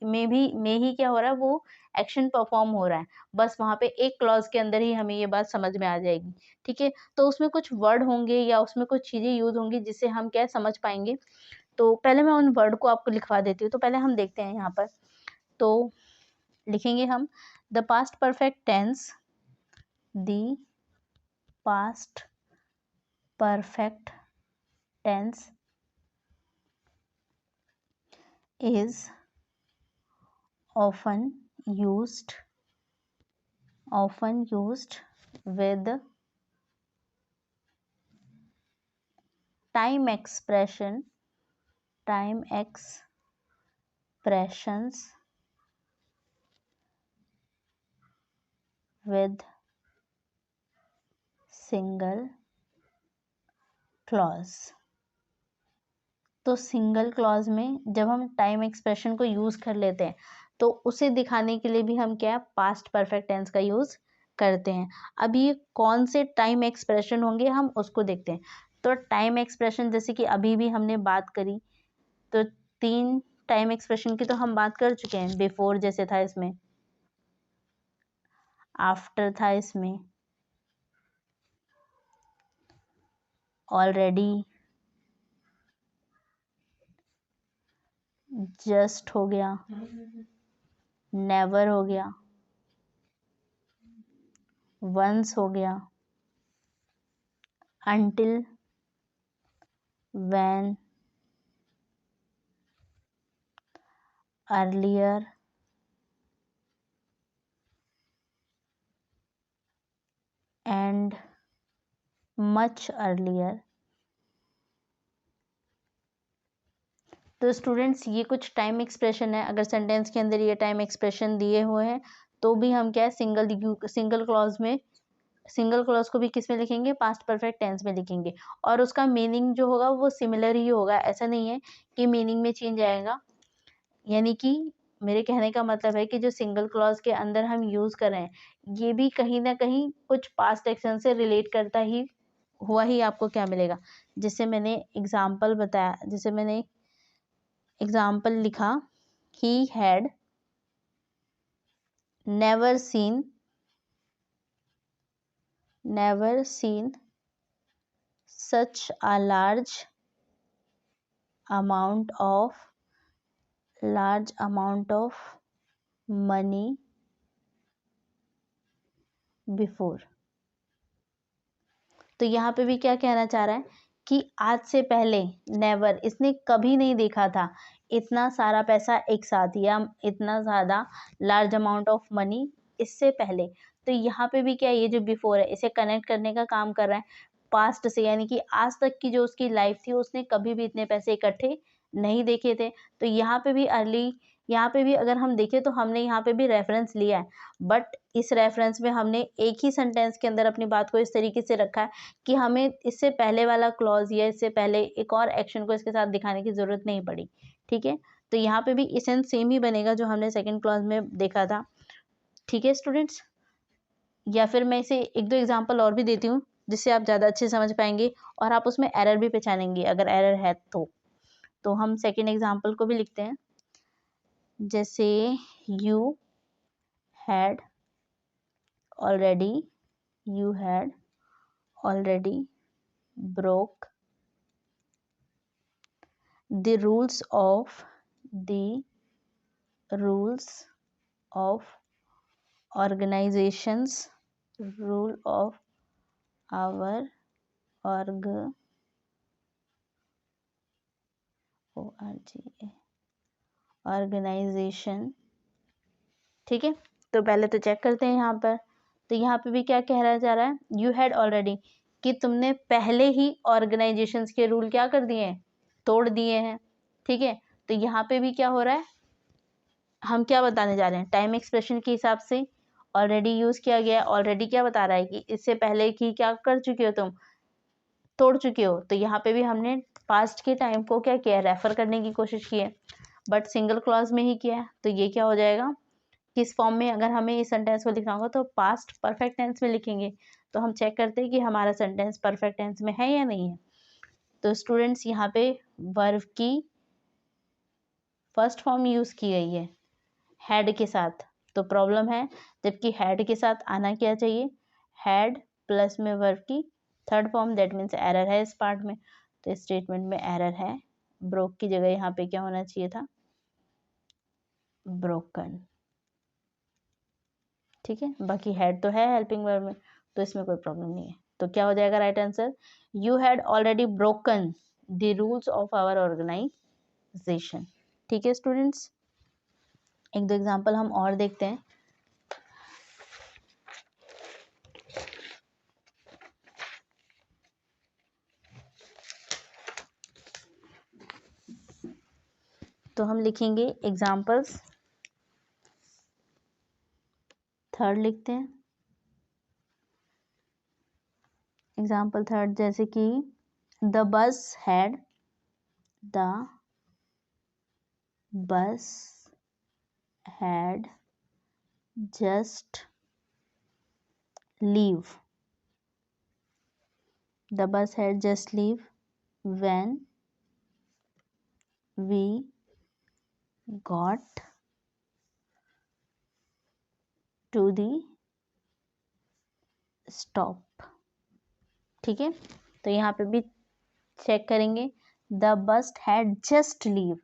क्या हो रहा है, वो एक्शन परफॉर्म हो रहा है, बस वहाँ पे एक क्लॉज के अंदर ही हमें ये बात समझ में आ जाएगी। ठीक है, तो उसमें कुछ वर्ड होंगे या उसमें कुछ चीज़ें यूज होंगी जिससे हम क्या समझ पाएंगे। तो पहले मैं उन वर्ड को आपको लिखवा देती हूँ। तो पहले हम देखते हैं यहाँ पर, तो लिखेंगे हम the past perfect tense, the past perfect tense is often used with time expressions with single clause। तो सिंगल क्लॉज में जब हम टाइम एक्सप्रेशन को यूज कर लेते हैं तो उसे दिखाने के लिए भी हम क्या पास्ट परफेक्ट टेंस का यूज करते हैं। अब ये कौन से टाइम एक्सप्रेशन होंगे हम उसको देखते हैं। तो टाइम एक्सप्रेशन जैसे कि अभी भी हमने बात करी, तो 3 टाइम एक्सप्रेशन की तो हम बात कर चुके हैं। बिफोर जैसे था इसमें, आफ्टर था इसमें, ऑलरेडी, जस्ट हो गया, नेवर हो गया, वंस हो गया, until, when, earlier, and much earlier। तो स्टूडेंट्स ये कुछ टाइम एक्सप्रेशन है, अगर सेंटेंस के अंदर ये टाइम एक्सप्रेशन दिए हुए हैं तो भी हम क्या है सिंगल क्लॉज को भी किस में लिखेंगे, पास्ट परफेक्ट टेंस में लिखेंगे, और उसका मीनिंग जो होगा वो सिमिलर ही होगा। ऐसा नहीं है कि मीनिंग में चेंज आएगा, यानी कि मेरे कहने का मतलब है कि जो सिंगल क्लॉज के अंदर हम यूज कर रहे हैं ये भी कहीं ना कहीं कुछ पास्ट एक्शन से रिलेट करता ही हुआ ही आपको क्या मिलेगा। जिससे मैंने एग्जाम्पल बताया, जैसे मैंने एग्जाम्पल लिखा, he had never seen such a large amount of money before। तो यहाँ पे भी क्या कहना चाह रहा है कि आज से पहले नेवर, इसने कभी नहीं देखा था इतना सारा पैसा एक साथ या इतना ज़्यादा लार्ज अमाउंट ऑफ मनी इससे पहले। तो यहाँ पे भी क्या, ये जो बिफोर है इसे कनेक्ट करने का काम कर रहा है पास्ट से, यानी कि आज तक की जो उसकी लाइफ थी उसने कभी भी इतने पैसे इकट्ठे नहीं देखे थे। तो यहाँ पे भी यहाँ पे भी अगर हम देखें तो हमने यहाँ पे भी रेफरेंस लिया है, बट इस रेफरेंस में हमने एक ही सेंटेंस के अंदर अपनी बात को इस तरीके से रखा है कि हमें इससे पहले वाला क्लॉज या इससे पहले एक और एक्शन को इसके साथ दिखाने की ज़रूरत नहीं पड़ी। ठीक है, तो यहाँ पे भी इसेंस सेम ही बनेगा जो हमने सेकंड क्लॉज में देखा था। ठीक है स्टूडेंट्स, या फिर मैं इसे एक दो एग्जांपल और भी देती हूँ जिससे आप ज़्यादा अच्छे समझ पाएंगे और आप उसमें एरर भी पहचानेंगे अगर एरर है तो हम सेकेंड एग्जांपल को भी लिखते हैं। जैसे you had already broke the rules of organizations rule of our organization। ठीक है, तो पहले तो चेक करते हैं यहाँ पर। तो यहाँ पे भी क्या कह रहा जा रहा है, यू हैड ऑलरेडी, कि तुमने पहले ही ऑर्गेनाइजेशंस के रूल क्या कर दिए हैं, तोड़ दिए हैं। ठीक है, तो यहाँ पे भी क्या हो रहा है, हम क्या बताने जा रहे हैं, टाइम एक्सप्रेशन के हिसाब से ऑलरेडी यूज किया गया है। ऑलरेडी क्या बता रहा है कि इससे पहले की क्या कर चुके हो तुम, तोड़ चुके हो। तो यहाँ पे भी हमने पास्ट के टाइम को क्या किया है, रेफर करने की कोशिश की है, बट सिंगल क्लॉज में ही किया है। तो ये क्या हो जाएगा, किस फॉर्म में, अगर हमें इस सेंटेंस को लिखना होगा तो पास्ट परफेक्ट टेंस में लिखेंगे। तो हम चेक करते हैं कि हमारा सेंटेंस परफेक्ट टेंस में है या नहीं है। तो स्टूडेंट्स यहाँ पे वर्ब की फर्स्ट फॉर्म यूज की गई है हैड के साथ, तो प्रॉब्लम है, जबकि हैड के साथ आना क्या चाहिए, हैड प्लस में वर्ब की third form, that means error है इस पार्ट में। तो इस स्टेटमेंट में एरर है, ब्रोक की जगह यहाँ पे क्या होना चाहिए था, ब्रोकन। ठीक है, बाकी हैड तो है हेल्पिंग वर्ब में, तो इसमें कोई प्रॉब्लम नहीं है। तो क्या हो जाएगा right answer, you had already broken the rules of our organization. ठीक है स्टूडेंट्स, एक दो एग्जांपल हम और देखते हैं। तो हम लिखेंगे एग्जांपल्स, थर्ड लिखते हैं। एग्जाम्पल थर्ड, जैसे कि the bus had just leave, the bus had just leave when we got to the stop. ठीक है, तो यहाँ पे भी चेक करेंगे, the bus had just leave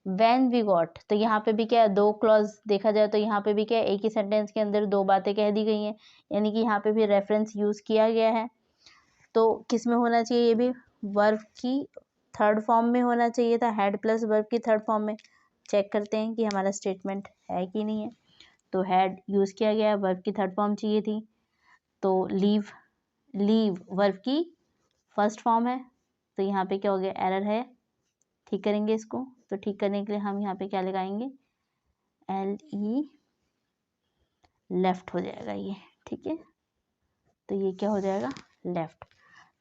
when we got, तो यहाँ पे भी क्या है, दो क्लॉज देखा जाए तो यहाँ पे भी क्या है, एक ही सेंटेंस के अंदर दो बातें कह दी गई हैं, यानी कि यहाँ पे भी रेफरेंस यूज किया गया है। तो किस में होना चाहिए, ये भी वर्ब की थर्ड फॉर्म में होना चाहिए था, हैड प्लस वर्ब की थर्ड फॉर्म में। चेक करते हैं कि हमारा स्टेटमेंट है कि नहीं है। तो हैड यूज किया गया, वर्ब की थर्ड फॉर्म चाहिए थी। तो लीव वर्ब की फर्स्ट फॉर्म है, तो यहाँ पे क्या हो गया, एरर है। ठीक करेंगे इसको, तो ठीक करने के लिए हम यहाँ पे क्या लगाएंगे, LE, लेफ्ट हो जाएगा ये। ठीक है, तो ये क्या हो जाएगा, लेफ्ट।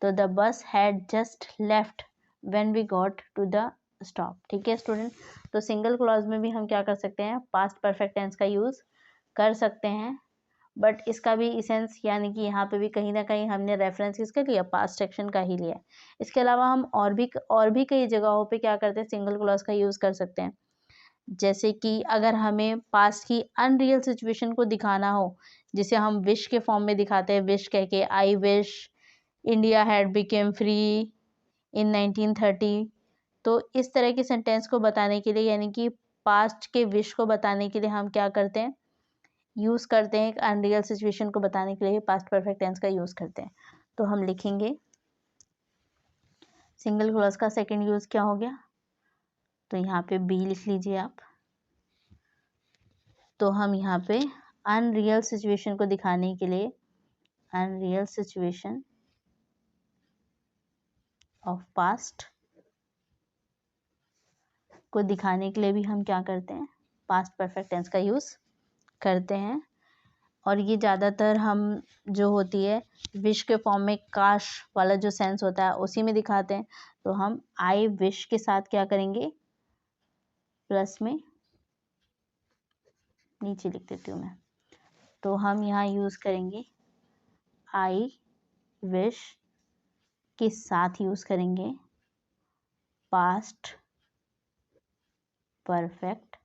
तो the bus had just left when we got to the stop. ठीक है स्टूडेंट, तो सिंगल क्लॉज में भी हम क्या कर सकते हैं, पास्ट परफेक्ट टेंस का यूज कर सकते हैं, बट इसका भी इसेंस, यानी कि यहाँ पे भी कहीं ना कहीं हमने रेफरेंस किसका लिया, पास्ट सेक्शन का ही लिया। इसके अलावा हम और भी कई जगहों पे क्या करते हैं, सिंगल क्लॉज का यूज कर सकते हैं। जैसे कि अगर हमें पास्ट की अनरियल सिचुएशन को दिखाना हो, जिसे हम विश के फॉर्म में दिखाते हैं, विश कह के, I wish India had became free in 1930। तो इस तरह के सेंटेंस को बताने के लिए, यानी कि पास्ट के विश को बताने के लिए हम क्या करते हैं, यूज करते हैं, एक अनरियल सिचुएशन को बताने के लिए पास्ट परफेक्ट टेंस का यूज करते हैं। तो हम लिखेंगे सिंगल क्लॉज का सेकंड यूज क्या हो गया, तो यहाँ पे बी लिख लीजिए आप। तो हम यहाँ पे अनरियल सिचुएशन को दिखाने के लिए, अनरियल सिचुएशन ऑफ पास्ट को दिखाने के लिए भी हम क्या करते हैं, पास्ट परफेक्ट टेंस का यूज करते हैं। और ये ज़्यादातर हम जो होती है विश के फॉर्म में, काश वाला जो सेंस होता है उसी में दिखाते हैं। तो हम आई विश के साथ क्या करेंगे, प्लस में नीचे लिख देती हूँ मैं, तो हम यहाँ यूज़ करेंगे आई विश के साथ यूज़ करेंगे पास्ट परफेक्ट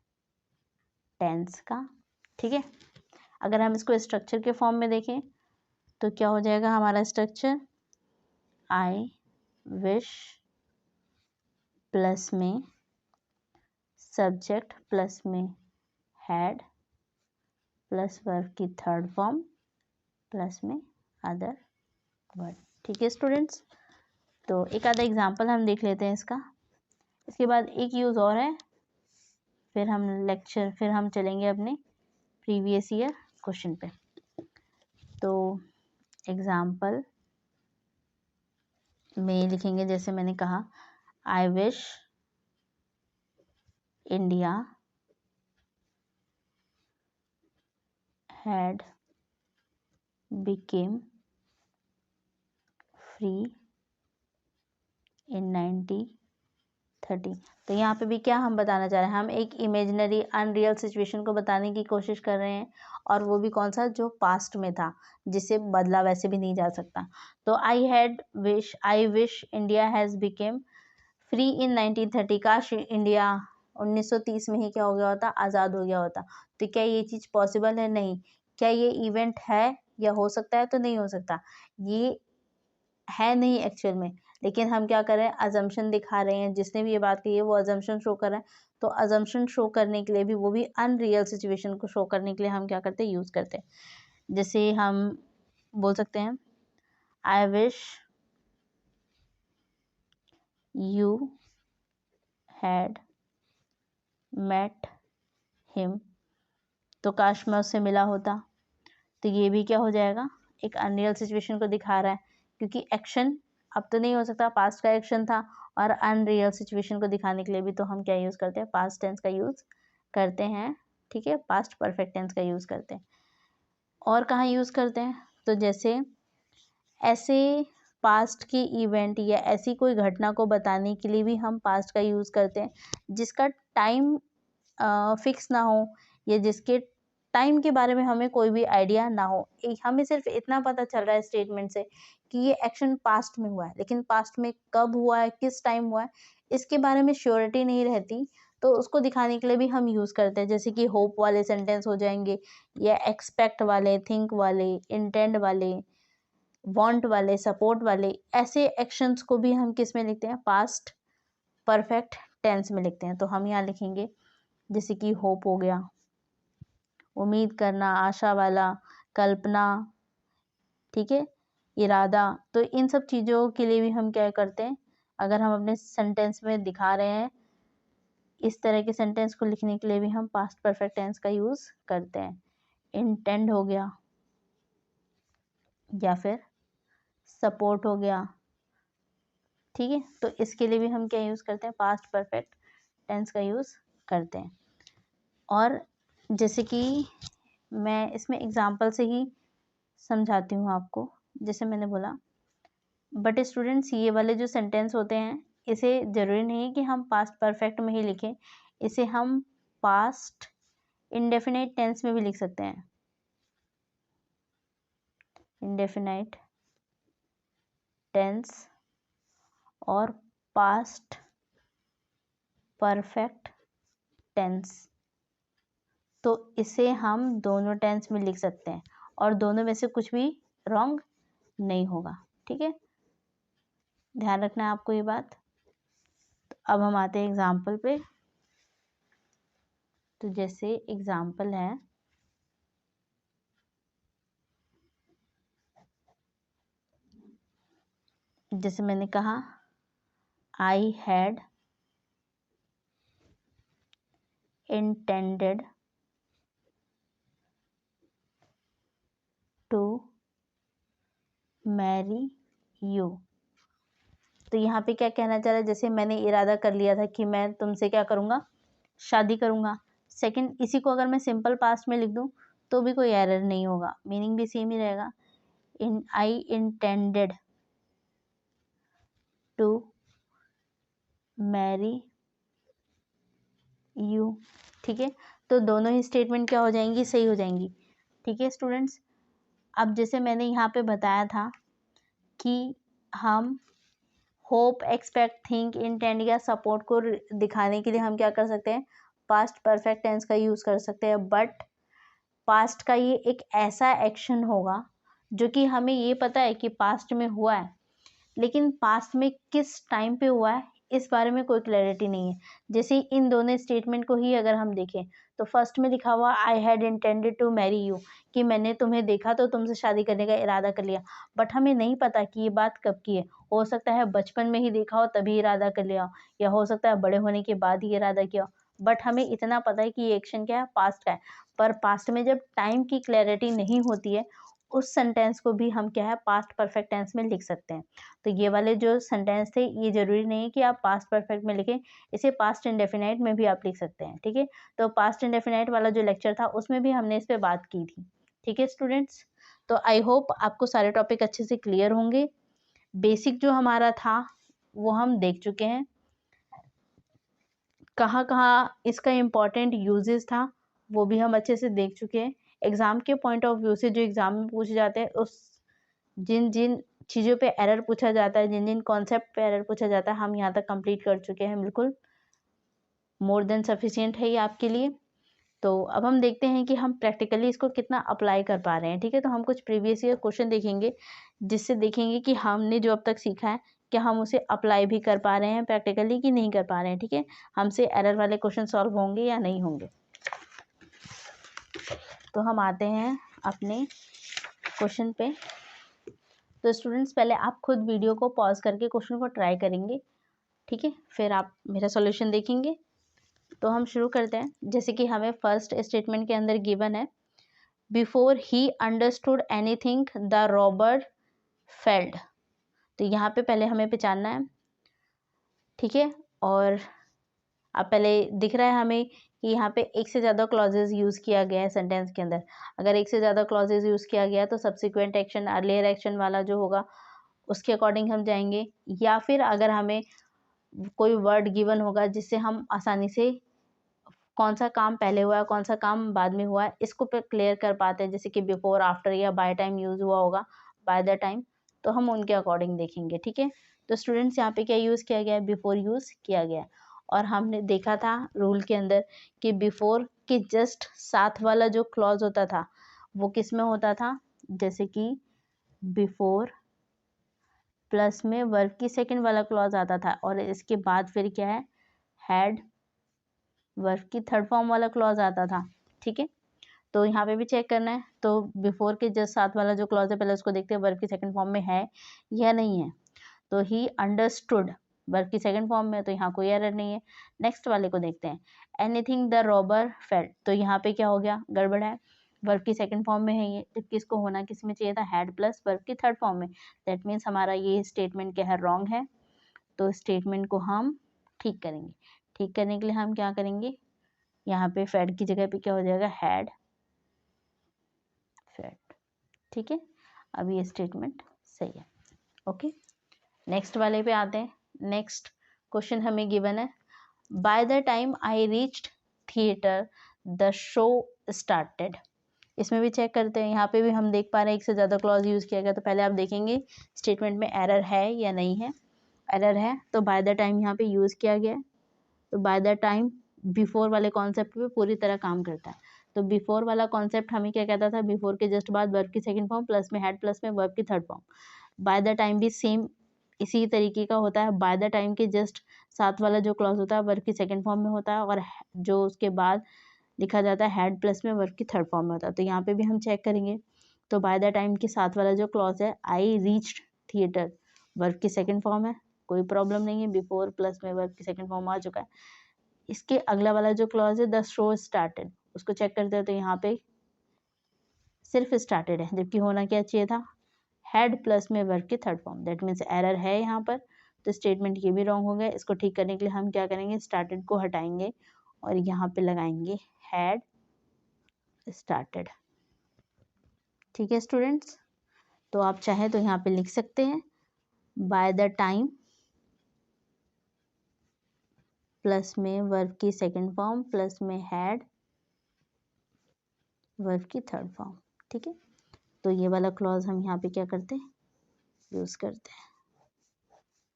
टेंस का। ठीक है, अगर हम इसको स्ट्रक्चर के फॉर्म में देखें तो क्या हो जाएगा हमारा स्ट्रक्चर, आई विश प्लस में सब्जेक्ट प्लस में हैड प्लस वर्ब की थर्ड फॉर्म प्लस में अदर वर्ड। ठीक है स्टूडेंट्स, तो एक आधा एग्जांपल हम देख लेते हैं इसका, इसके बाद एक यूज़ और है, फिर हम चलेंगे अपने प्रीवियस ईयर क्वेश्चन पे। तो एग्जांपल में लिखेंगे, जैसे मैंने कहा, I wish India had became free in 1930। तो यहाँ पे भी क्या हम बताना चाह रहे हैं, हम एक इमेजिनरी अनरियल सिचुएशन को बताने की कोशिश कर रहे हैं, और वो भी कौन सा, जो पास्ट में था, जिसे बदला वैसे भी नहीं जा सकता। तो I wish India has became free in 1930। काश इंडिया 1930 में ही क्या हो गया होता, आज़ाद हो गया होता। तो क्या ये चीज़ पॉसिबल है? नहीं। क्या ये इवेंट है या हो सकता है? तो नहीं हो सकता, ये है नहीं एक्चुअल में। लेकिन हम क्या कर रहे हैं, अजम्पशन दिखा रहे हैं, जिसने भी ये बात कही है वो अजम्पशन शो कर रहा है। तो अजम्पशन शो करने के लिए भी, वो भी अनरियल सिचुएशन को शो करने के लिए हम क्या करते हैं, यूज़ करते हैं। जैसे हम बोल सकते हैं, I wish you had met him. तो काश मैं उससे मिला होता। तो ये भी क्या हो जाएगा, एक अनरियल सिचुएशन को दिखा रहा है, क्योंकि एक्शन अब तो नहीं हो सकता, पास्ट का एक्शन था, और अनरियल सिचुएशन को दिखाने के लिए भी तो हम क्या यूज़ करते हैं, पास्ट टेंस का यूज़ करते हैं। ठीक है, पास्ट परफेक्ट टेंस का यूज़ करते हैं। और कहाँ यूज़ करते हैं, तो जैसे ऐसे पास्ट के इवेंट या ऐसी कोई घटना को बताने के लिए भी हम पास्ट का यूज़ करते हैं, जिसका टाइम फिक्स ना हो, या जिसके टाइम के बारे में हमें कोई भी आइडिया ना हो। हमें सिर्फ इतना पता चल रहा है स्टेटमेंट से कि ये एक्शन पास्ट में हुआ है, लेकिन पास्ट में कब हुआ है, किस टाइम हुआ है, इसके बारे में श्योरिटी नहीं रहती। तो उसको दिखाने के लिए भी हम यूज़ करते हैं, जैसे कि होप वाले सेंटेंस हो जाएंगे, या एक्सपेक्ट वाले, थिंक वाले, इंटेंड वाले, वांट वाले, सपोर्ट वाले। ऐसे एक्शंस को भी हम किस में लिखते हैं, पास्ट परफेक्ट टेंस में लिखते हैं। तो हम यहाँ लिखेंगे, जैसे कि होप हो गया, उम्मीद करना, आशा वाला, कल्पना, ठीक है, इरादा। तो इन सब चीज़ों के लिए भी हम क्या करते हैं, अगर हम अपने सेंटेंस में दिखा रहे हैं, इस तरह के सेंटेंस को लिखने के लिए भी हम पास्ट परफेक्ट टेंस का यूज़ करते हैं। इंटेंड हो गया, या फिर सपोर्ट हो गया। ठीक है, तो इसके लिए भी हम क्या यूज़ करते हैं, पास्ट परफेक्ट टेंस का यूज़ करते हैं। और जैसे कि मैं इसमें एग्जांपल से ही समझाती हूँ आपको। जैसे मैंने बोला, बट स्टूडेंट्स ये वाले जो सेंटेंस होते हैं, इसे ज़रूरी नहीं है कि हम पास्ट परफेक्ट में ही लिखें, इसे हम पास्ट इंडेफिनाइट टेंस में भी लिख सकते हैं। इंडेफिनाइट टेंस और पास्ट परफेक्ट टेंस, तो इसे हम दोनों टेंस में लिख सकते हैं, और दोनों में से कुछ भी रॉन्ग नहीं होगा। ठीक है, ध्यान रखना है आपको ये बात। तो अब हम आते हैं एग्जाम्पल पे। तो जैसे एग्जाम्पल है, जैसे मैंने कहा, I had intended to marry you. तो यहाँ पे क्या कहना चाह रहा है, जैसे मैंने इरादा कर लिया था कि मैं तुमसे क्या करूँगा, शादी करूँगा। सेकंड, इसी को अगर मैं सिंपल पास्ट में लिख दूँ तो भी कोई एरर नहीं होगा, मीनिंग भी सेम ही रहेगा। आई इंटेंडेड टू मैरी यू। ठीक है, तो दोनों ही स्टेटमेंट क्या हो जाएंगी, सही हो जाएंगी। ठीक है स्टूडेंट्स। अब जैसे मैंने यहाँ पे बताया था कि हम होप, एक्सपेक्ट, थिंक, इंटेंड या सपोर्ट को दिखाने के लिए हम क्या कर सकते हैं, पास्ट परफेक्ट टेंस का यूज़ कर सकते हैं। बट पास्ट का ये एक ऐसा एक्शन होगा जो कि हमें ये पता है कि पास्ट में हुआ है, लेकिन पास्ट में किस टाइम पे हुआ है इस बारे में कोई क्लैरिटी नहीं है। जैसे इन दोनों स्टेटमेंट को ही अगर हम देखें तो फर्स्ट में लिखा हुआ I had intended to marry you, कि मैंने तुम्हें देखा तो तुमसे शादी करने का इरादा कर लिया। बट हमें नहीं पता कि ये बात कब की है। हो सकता है बचपन में ही देखा हो तभी इरादा कर लिया हो, या हो सकता है बड़े होने के बाद ही इरादा किया हो। बट हमें इतना पता है कि ये एक्शन क्या है, पास्ट का है। पर पास्ट में जब टाइम की क्लैरिटी नहीं होती है, उस सेंटेंस को भी हम क्या है, पास्ट परफेक्ट टेंस में लिख सकते हैं। तो ये वाले जो सेंटेंस थे, ये जरूरी नहीं है कि आप पास्ट परफेक्ट में लिखें, इसे पास्ट इंडेफिनाइट में भी आप लिख सकते हैं। ठीक है, तो पास्ट इंडेफिनाइट वाला जो लेक्चर था उसमें भी हमने इस पर बात की थी। ठीक है स्टूडेंट्स, तो आई होप आपको सारे टॉपिक अच्छे से क्लियर होंगे। बेसिक जो हमारा था वो हम देख चुके हैं, कहाँ कहाँ इसका इम्पोर्टेंट यूजेस था वो भी हम अच्छे से देख चुके हैं। एग्जाम के पॉइंट ऑफ व्यू से जो एग्जाम में पूछे जाते हैं, उस जिन जिन चीज़ों पे एरर पूछा जाता है, जिन जिन कॉन्सेप्ट पे एरर पूछा जाता है, हम यहाँ तक कंप्लीट कर चुके हैं। बिल्कुल मोर देन सफिशिएंट है ये आपके लिए। तो अब हम देखते हैं कि हम प्रैक्टिकली इसको कितना अप्लाई कर पा रहे हैं। ठीक है, तो हम कुछ प्रीवियस ईयर क्वेश्चन देखेंगे, जिससे देखेंगे कि हमने जो अब तक सीखा है क्या हम उसे अप्लाई भी कर पा रहे हैं प्रैक्टिकली कि नहीं कर पा रहे हैं। ठीक है, हमसे एरर वाले क्वेश्चन सॉल्व होंगे या नहीं होंगे। तो हम आते हैं अपने क्वेश्चन पे। तो स्टूडेंट्स पहले आप खुद वीडियो को पॉज करके क्वेश्चन को ट्राई करेंगे, ठीक है, फिर आप मेरा सॉल्यूशन देखेंगे। तो हम शुरू करते हैं। जैसे कि हमें फर्स्ट स्टेटमेंट के अंदर गिवन है, before he understood anything the robber failed. तो यहाँ पे पहले हमें पहचानना है, ठीक है। और अब पहले दिख रहा है हमें कि यहाँ पे एक से ज़्यादा क्लॉजेज यूज़ किया गया है सेंटेंस के अंदर। अगर एक से ज़्यादा क्लॉजेज यूज़ किया गया तो सब्सिक्वेंट एक्शन अर्लियर एक्शन वाला जो होगा उसके अकॉर्डिंग हम जाएंगे, या फिर अगर हमें कोई वर्ड गिवन होगा जिससे हम आसानी से कौन सा काम पहले हुआ है कौन सा काम बाद में हुआ है इसको पे क्लियर कर पाते हैं, जैसे कि बिफोर, आफ्टर या बाय टाइम यूज़ हुआ होगा, बाय द टाइम, तो हम उनके अकॉर्डिंग देखेंगे। ठीक है, तो स्टूडेंट्स यहाँ पे क्या यूज़ किया गया है, बिफोर यूज़ किया गया है। और हमने देखा था रूल के अंदर कि बिफोर के जस्ट साथ वाला जो क्लॉज होता था वो किस में होता था, जैसे कि बिफोर प्लस में वर्ब की सेकंड वाला क्लॉज आता था, और इसके बाद फिर क्या है, हैड वर्ब की थर्ड फॉर्म वाला क्लॉज आता था। ठीक है, तो यहाँ पे भी चेक करना है। तो बिफोर के जस्ट साथ वाला जो क्लॉज है पहले उसको देखते हैं वर्ब की सेकंड फॉर्म में है या नहीं है। तो ही अंडरस्टूड वर्ब की सेकंड फॉर्म में, तो यहाँ कोई एरर नहीं है। नेक्स्ट वाले को देखते हैं, एनीथिंग द रॉबर फेल्ड। तो यहाँ पे क्या हो गया, गड़बड़ है, वर्ब की सेकंड फॉर्म में है ये, जबकि इसको होना किस में चाहिए था, हैड प्लस वर्ब की थर्ड फॉर्म में। दैट मीन्स हमारा ये स्टेटमेंट क्या है, रॉन्ग है। तो स्टेटमेंट को हम ठीक करेंगे। ठीक करने के लिए हम क्या करेंगे, यहाँ पे फेड की जगह पे क्या हो जाएगा, हैड फेड। ठीक है, अब ये स्टेटमेंट सही है। ओके, नेक्स्ट वाले पे आते हैं। नेक्स्ट क्वेश्चन हमें गिवन है, by the time I reached theatre the show started. इसमें भी चेक करते हैं, यहाँ पे भी हम देख पा रहे हैं एक से ज़्यादा क्लॉज यूज़ किया गया। तो पहले आप देखेंगे स्टेटमेंट में एरर है या नहीं है। एरर है तो बाय द टाइम यहाँ पे यूज़ किया गया है। तो बाय द टाइम बिफोर वाले कॉन्सेप्ट पे पूरी तरह काम करता है। तो बिफोर वाला कॉन्सेप्ट हमें क्या कहता था, बिफोर के जस्ट बाद वर्ब की सेकंड फॉर्म प्लस में हैड प्लस में वर्ब की third form. Bye the time भी सेम इसी तरीके का होता है। बाय द टाइम के जस्ट साथ वाला जो क्लॉज होता है वर्ब की सेकंड फॉर्म में होता है, और जो उसके बाद लिखा जाता है हैड प्लस में वर्ब की थर्ड फॉर्म में होता है। तो यहाँ पे भी हम चेक करेंगे। तो बाय द टाइम के साथ वाला जो क्लॉज है, आई रीच्ड थिएटर, वर्ब की सेकंड फॉर्म है, कोई प्रॉब्लम नहीं है, बिफोर प्लस में वर्ब की सेकंड फॉर्म आ चुका है। इसके अगला वाला जो क्लॉज है, द शो स्टार्टेड, उसको चेक करते हैं। तो यहाँ पे सिर्फ स्टार्टेड है, जबकि होना क्या चाहिए था, हैड प्लस में वर्ब की third form. That means error है यहाँ पर। तो स्टेटमेंट ये भी रॉन्ग हो गया। इसको ठीक करने के लिए हम क्या करेंगे, स्टार्टेड को हटाएंगे और यहाँ पे लगाएंगे हैड स्टार्टेड। ठीक है स्टूडेंट्स, तो आप चाहे तो यहाँ पे लिख सकते हैं बाय द टाइम प्लस में वर्ब की सेकंड फॉर्म प्लस में हैड वर्ब की थर्ड फॉर्म। ठीक है, तो ये वाला क्लॉज हम यहाँ पे क्या करते हैं, यूज़ करते हैं।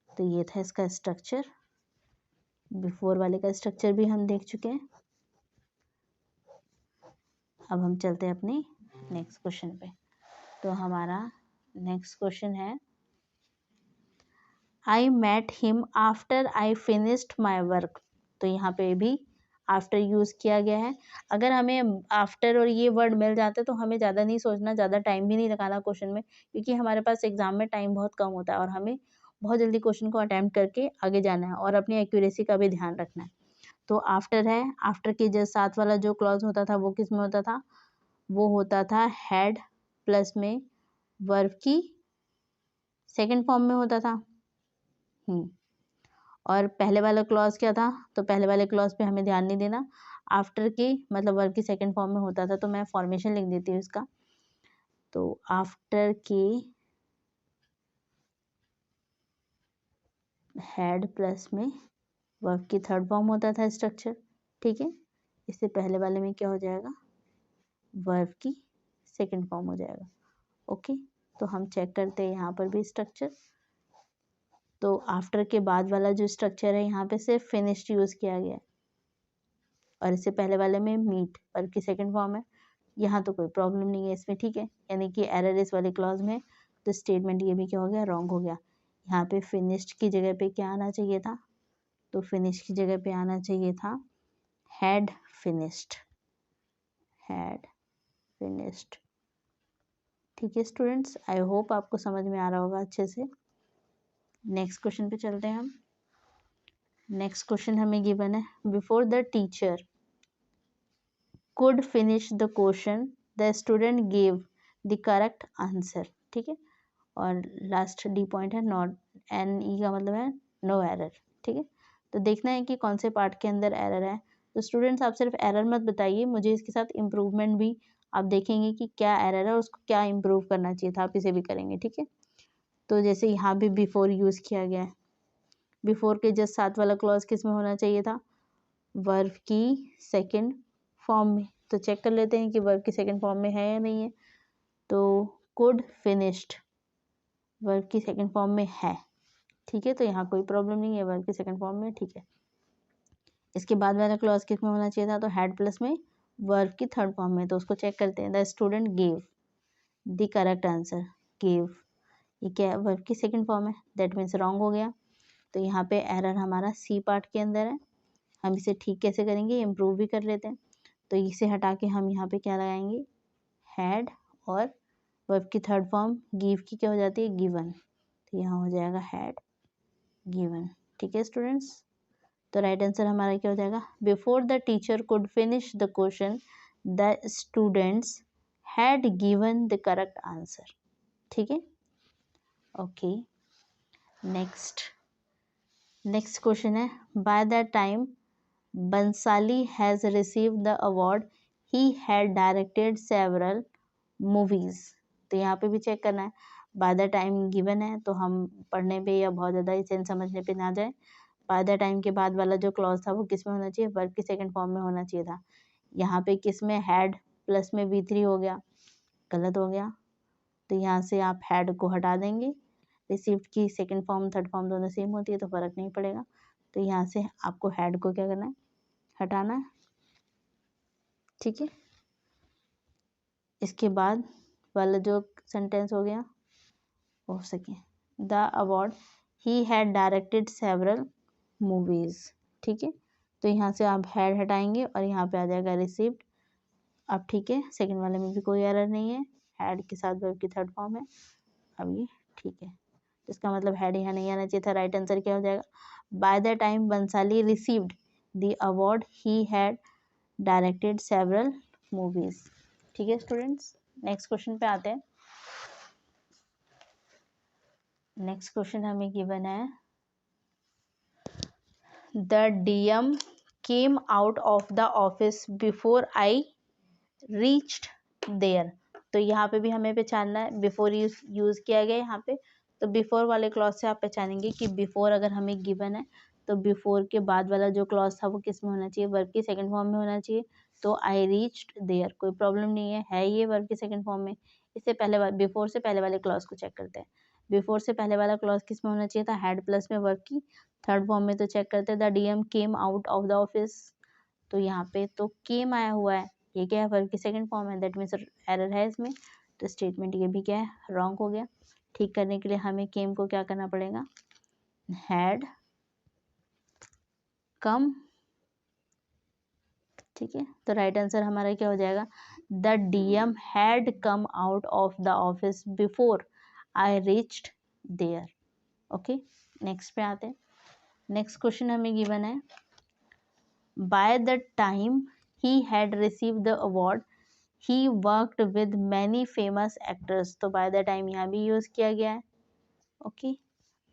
तो ये था इसका स्ट्रक्चर, बिफोर वाले का स्ट्रक्चर भी हम देख चुके हैं। अब हम चलते हैं अपने नेक्स्ट क्वेश्चन पे। तो हमारा नेक्स्ट क्वेश्चन है, I met him after I finished my work. तो यहाँ पे भी आफ्टर यूज़ किया गया है। अगर हमें आफ्टर और ये वर्ड मिल जाते तो हमें ज़्यादा नहीं सोचना, ज़्यादा टाइम भी नहीं लगाना क्वेश्चन में, क्योंकि हमारे पास एग्जाम में टाइम बहुत कम होता है और हमें बहुत जल्दी क्वेश्चन को अटैम्प्ट करके आगे जाना है और अपनी एक्यूरेसी का भी ध्यान रखना है। तो आफ्टर है, आफ्टर के जस्ट साथ वाला जो क्लॉज होता था वो किस में होता था, वो होता था हैड प्लस में वर्ब की सेकेंड फॉर्म में होता था। और पहले वाला क्लॉज क्या था, तो पहले वाले क्लॉज पे हमें ध्यान नहीं देना, आफ्टर की मतलब वर्ब की सेकंड फॉर्म में होता था। तो मैं फॉर्मेशन लिख देती हूँ इसका। तो आफ्टर के हैड प्लस में वर्ब की थर्ड फॉर्म होता था स्ट्रक्चर, ठीक है। इससे पहले वाले में क्या हो जाएगा, वर्ब की सेकंड फॉर्म हो जाएगा। ओके, तो हम चेक करते हैं यहाँ पर भी स्ट्रक्चर। तो आफ्टर के बाद वाला जो स्ट्रक्चर है यहाँ पे सिर्फ फिनिश्ड यूज़ किया गया है और इससे पहले वाले में मीट वर्ब की सेकंड फॉर्म है। यहाँ तो कोई प्रॉब्लम नहीं है इसमें, ठीक है, यानी कि एरर इस वाले क्लॉज में। तो स्टेटमेंट ये भी क्या हो गया, रॉन्ग हो गया। यहाँ पे फिनिश्ड की जगह पे क्या आना चाहिए था, तो फिनिश की जगह पे आना चाहिए था हैड फिनिश्ड, हैड फिनिश्ड। ठीक है स्टूडेंट्स, आई होप आपको समझ में आ रहा होगा अच्छे से। नेक्स्ट क्वेश्चन पे चलते हैं हम। नेक्स्ट क्वेश्चन हमें गिवन है, before the teacher could finish the question the student gave the correct answer, ठीक है। और लास्ट डी पॉइंट है नॉट, एन ई का मतलब है नो एरर, ठीक है। तो देखना है कि कौन से पार्ट के अंदर एरर है। तो स्टूडेंट्स आप सिर्फ एरर मत बताइए, मुझे इसके साथ इम्प्रूवमेंट भी आप देखेंगे कि क्या एरर है और उसको क्या इम्प्रूव करना चाहिए था, आप इसे भी करेंगे, ठीक है। तो जैसे यहाँ भी बिफोर यूज़ किया गया है, बिफोर के जस्ट साथ वाला क्लॉज किस में होना चाहिए था, वर्ब की सेकेंड फॉर्म में। तो चेक कर लेते हैं कि वर्ब की सेकंड फॉर्म में है या नहीं है। तो कुड फिनिश्ड वर्ब की सेकंड फॉर्म में है, ठीक है, तो यहाँ कोई प्रॉब्लम नहीं है, वर्ब की सेकंड फॉर्म में, ठीक है। इसके बाद वाला क्लॉज किस में होना चाहिए था, तो हैड प्लस में वर्ब की थर्ड फॉर्म में। तो उसको चेक करते हैं, the student gave the correct answer, gave ये क्या है, वर्ब की सेकंड फॉर्म है, दैट मीन्स रॉन्ग हो गया। तो यहाँ पे एरर हमारा सी पार्ट के अंदर है। हम इसे ठीक कैसे करेंगे, इम्प्रूव भी कर लेते हैं। तो इसे हटा के हम यहाँ पे क्या लगाएंगे, हैड और वर्ब की थर्ड फॉर्म गिव की क्या हो जाती है, गिवन। तो यहाँ हो जाएगा हैड गिवन, ठीक है स्टूडेंट्स। तो राइट आंसर हमारा क्या हो जाएगा, before the teacher could finish the question the students had given the correct answer, ठीक है। ओके, नेक्स्ट क्वेश्चन है, by the time Bhansali has received the award he had directed several movies. तो यहाँ पे भी चेक करना है, बाय द टाइम गिवन है तो हम पढ़ने पे या बहुत ज़्यादा इसे समझने पे ना जाए। बाय द टाइम के बाद वाला जो क्लॉज था वो किस में होना चाहिए, वर्ब की सेकंड फॉर्म में होना चाहिए था। यहाँ पे किस में, हैड प्लस में V3 हो गया, गलत हो गया। तो यहाँ से आप हैड को हटा देंगे, रिसीव्ड की सेकंड फॉर्म थर्ड फॉर्म दोनों सेम होती है तो फ़र्क नहीं पड़ेगा। तो यहाँ से आपको हैड को क्या करना है, हटाना है, ठीक है। इसके बाद वाला जो सेंटेंस हो गया हो सके, the award he had directed several movies, ठीक है। तो यहाँ से आप हैड हटाएंगे और यहाँ पे आ जाएगा रिसीव्ड। अब ठीक है, सेकंड वाले में भी कोई एरर नहीं है, हैड के साथ वर्ब की थर्ड फॉर्म है। अब ये ठीक है, इसका मतलब हैड यहाँ नहीं आना चाहिए था। राइट आंसर क्या हो जाएगा, by the time Bhansali received the award he had directed several movies, ठीक है स्टूडेंट्स। नेक्स्ट क्वेश्चन पे आते हैं। नेक्स्ट क्वेश्चन हमें गिवन है, the DM came out of the office before I reached there. तो यहाँ पे भी हमें पहचानना है, बिफोर यूज़ किया गया यहाँ पे। तो बिफोर वाले क्लॉज से आप पहचानेंगे कि बिफोर अगर हमें गिवन है तो बिफोर के बाद वाला जो क्लॉज था वो किस में होना चाहिए, वर्ब की सेकंड फॉर्म में होना चाहिए। तो आई रीच्ड देयर, कोई प्रॉब्लम नहीं है ये वर्ब की सेकंड फॉर्म में। इससे पहले बिफोर से पहले वाले क्लॉज को चेक करते हैं। बिफोर से पहले वाला क्लॉज किस में होना चाहिए था, हैड प्लस में वर्ब की थर्ड फॉर्म में। तो चेक करते हैं, the DM came out of the office, तो यहाँ पे तो केम आया हुआ है, ये क्या है, वर्ब की सेकंड फॉर्म है, दैट मीन्स एरर है इसमें। तो स्टेटमेंट ये भी क्या है, रॉन्ग हो गया। ठीक करने के लिए हमें केम को क्या करना पड़ेगा, हैड कम। ठीक है, तो राइट आंसर हमारा क्या हो जाएगा, the DM had come out of the office before I reached there. Okay, next पे आते हैं। नेक्स्ट क्वेश्चन हमें गिवन है, by the time he had receive the award he worked with many famous actors. तो by the time यहाँ भी use किया गया है। ओके,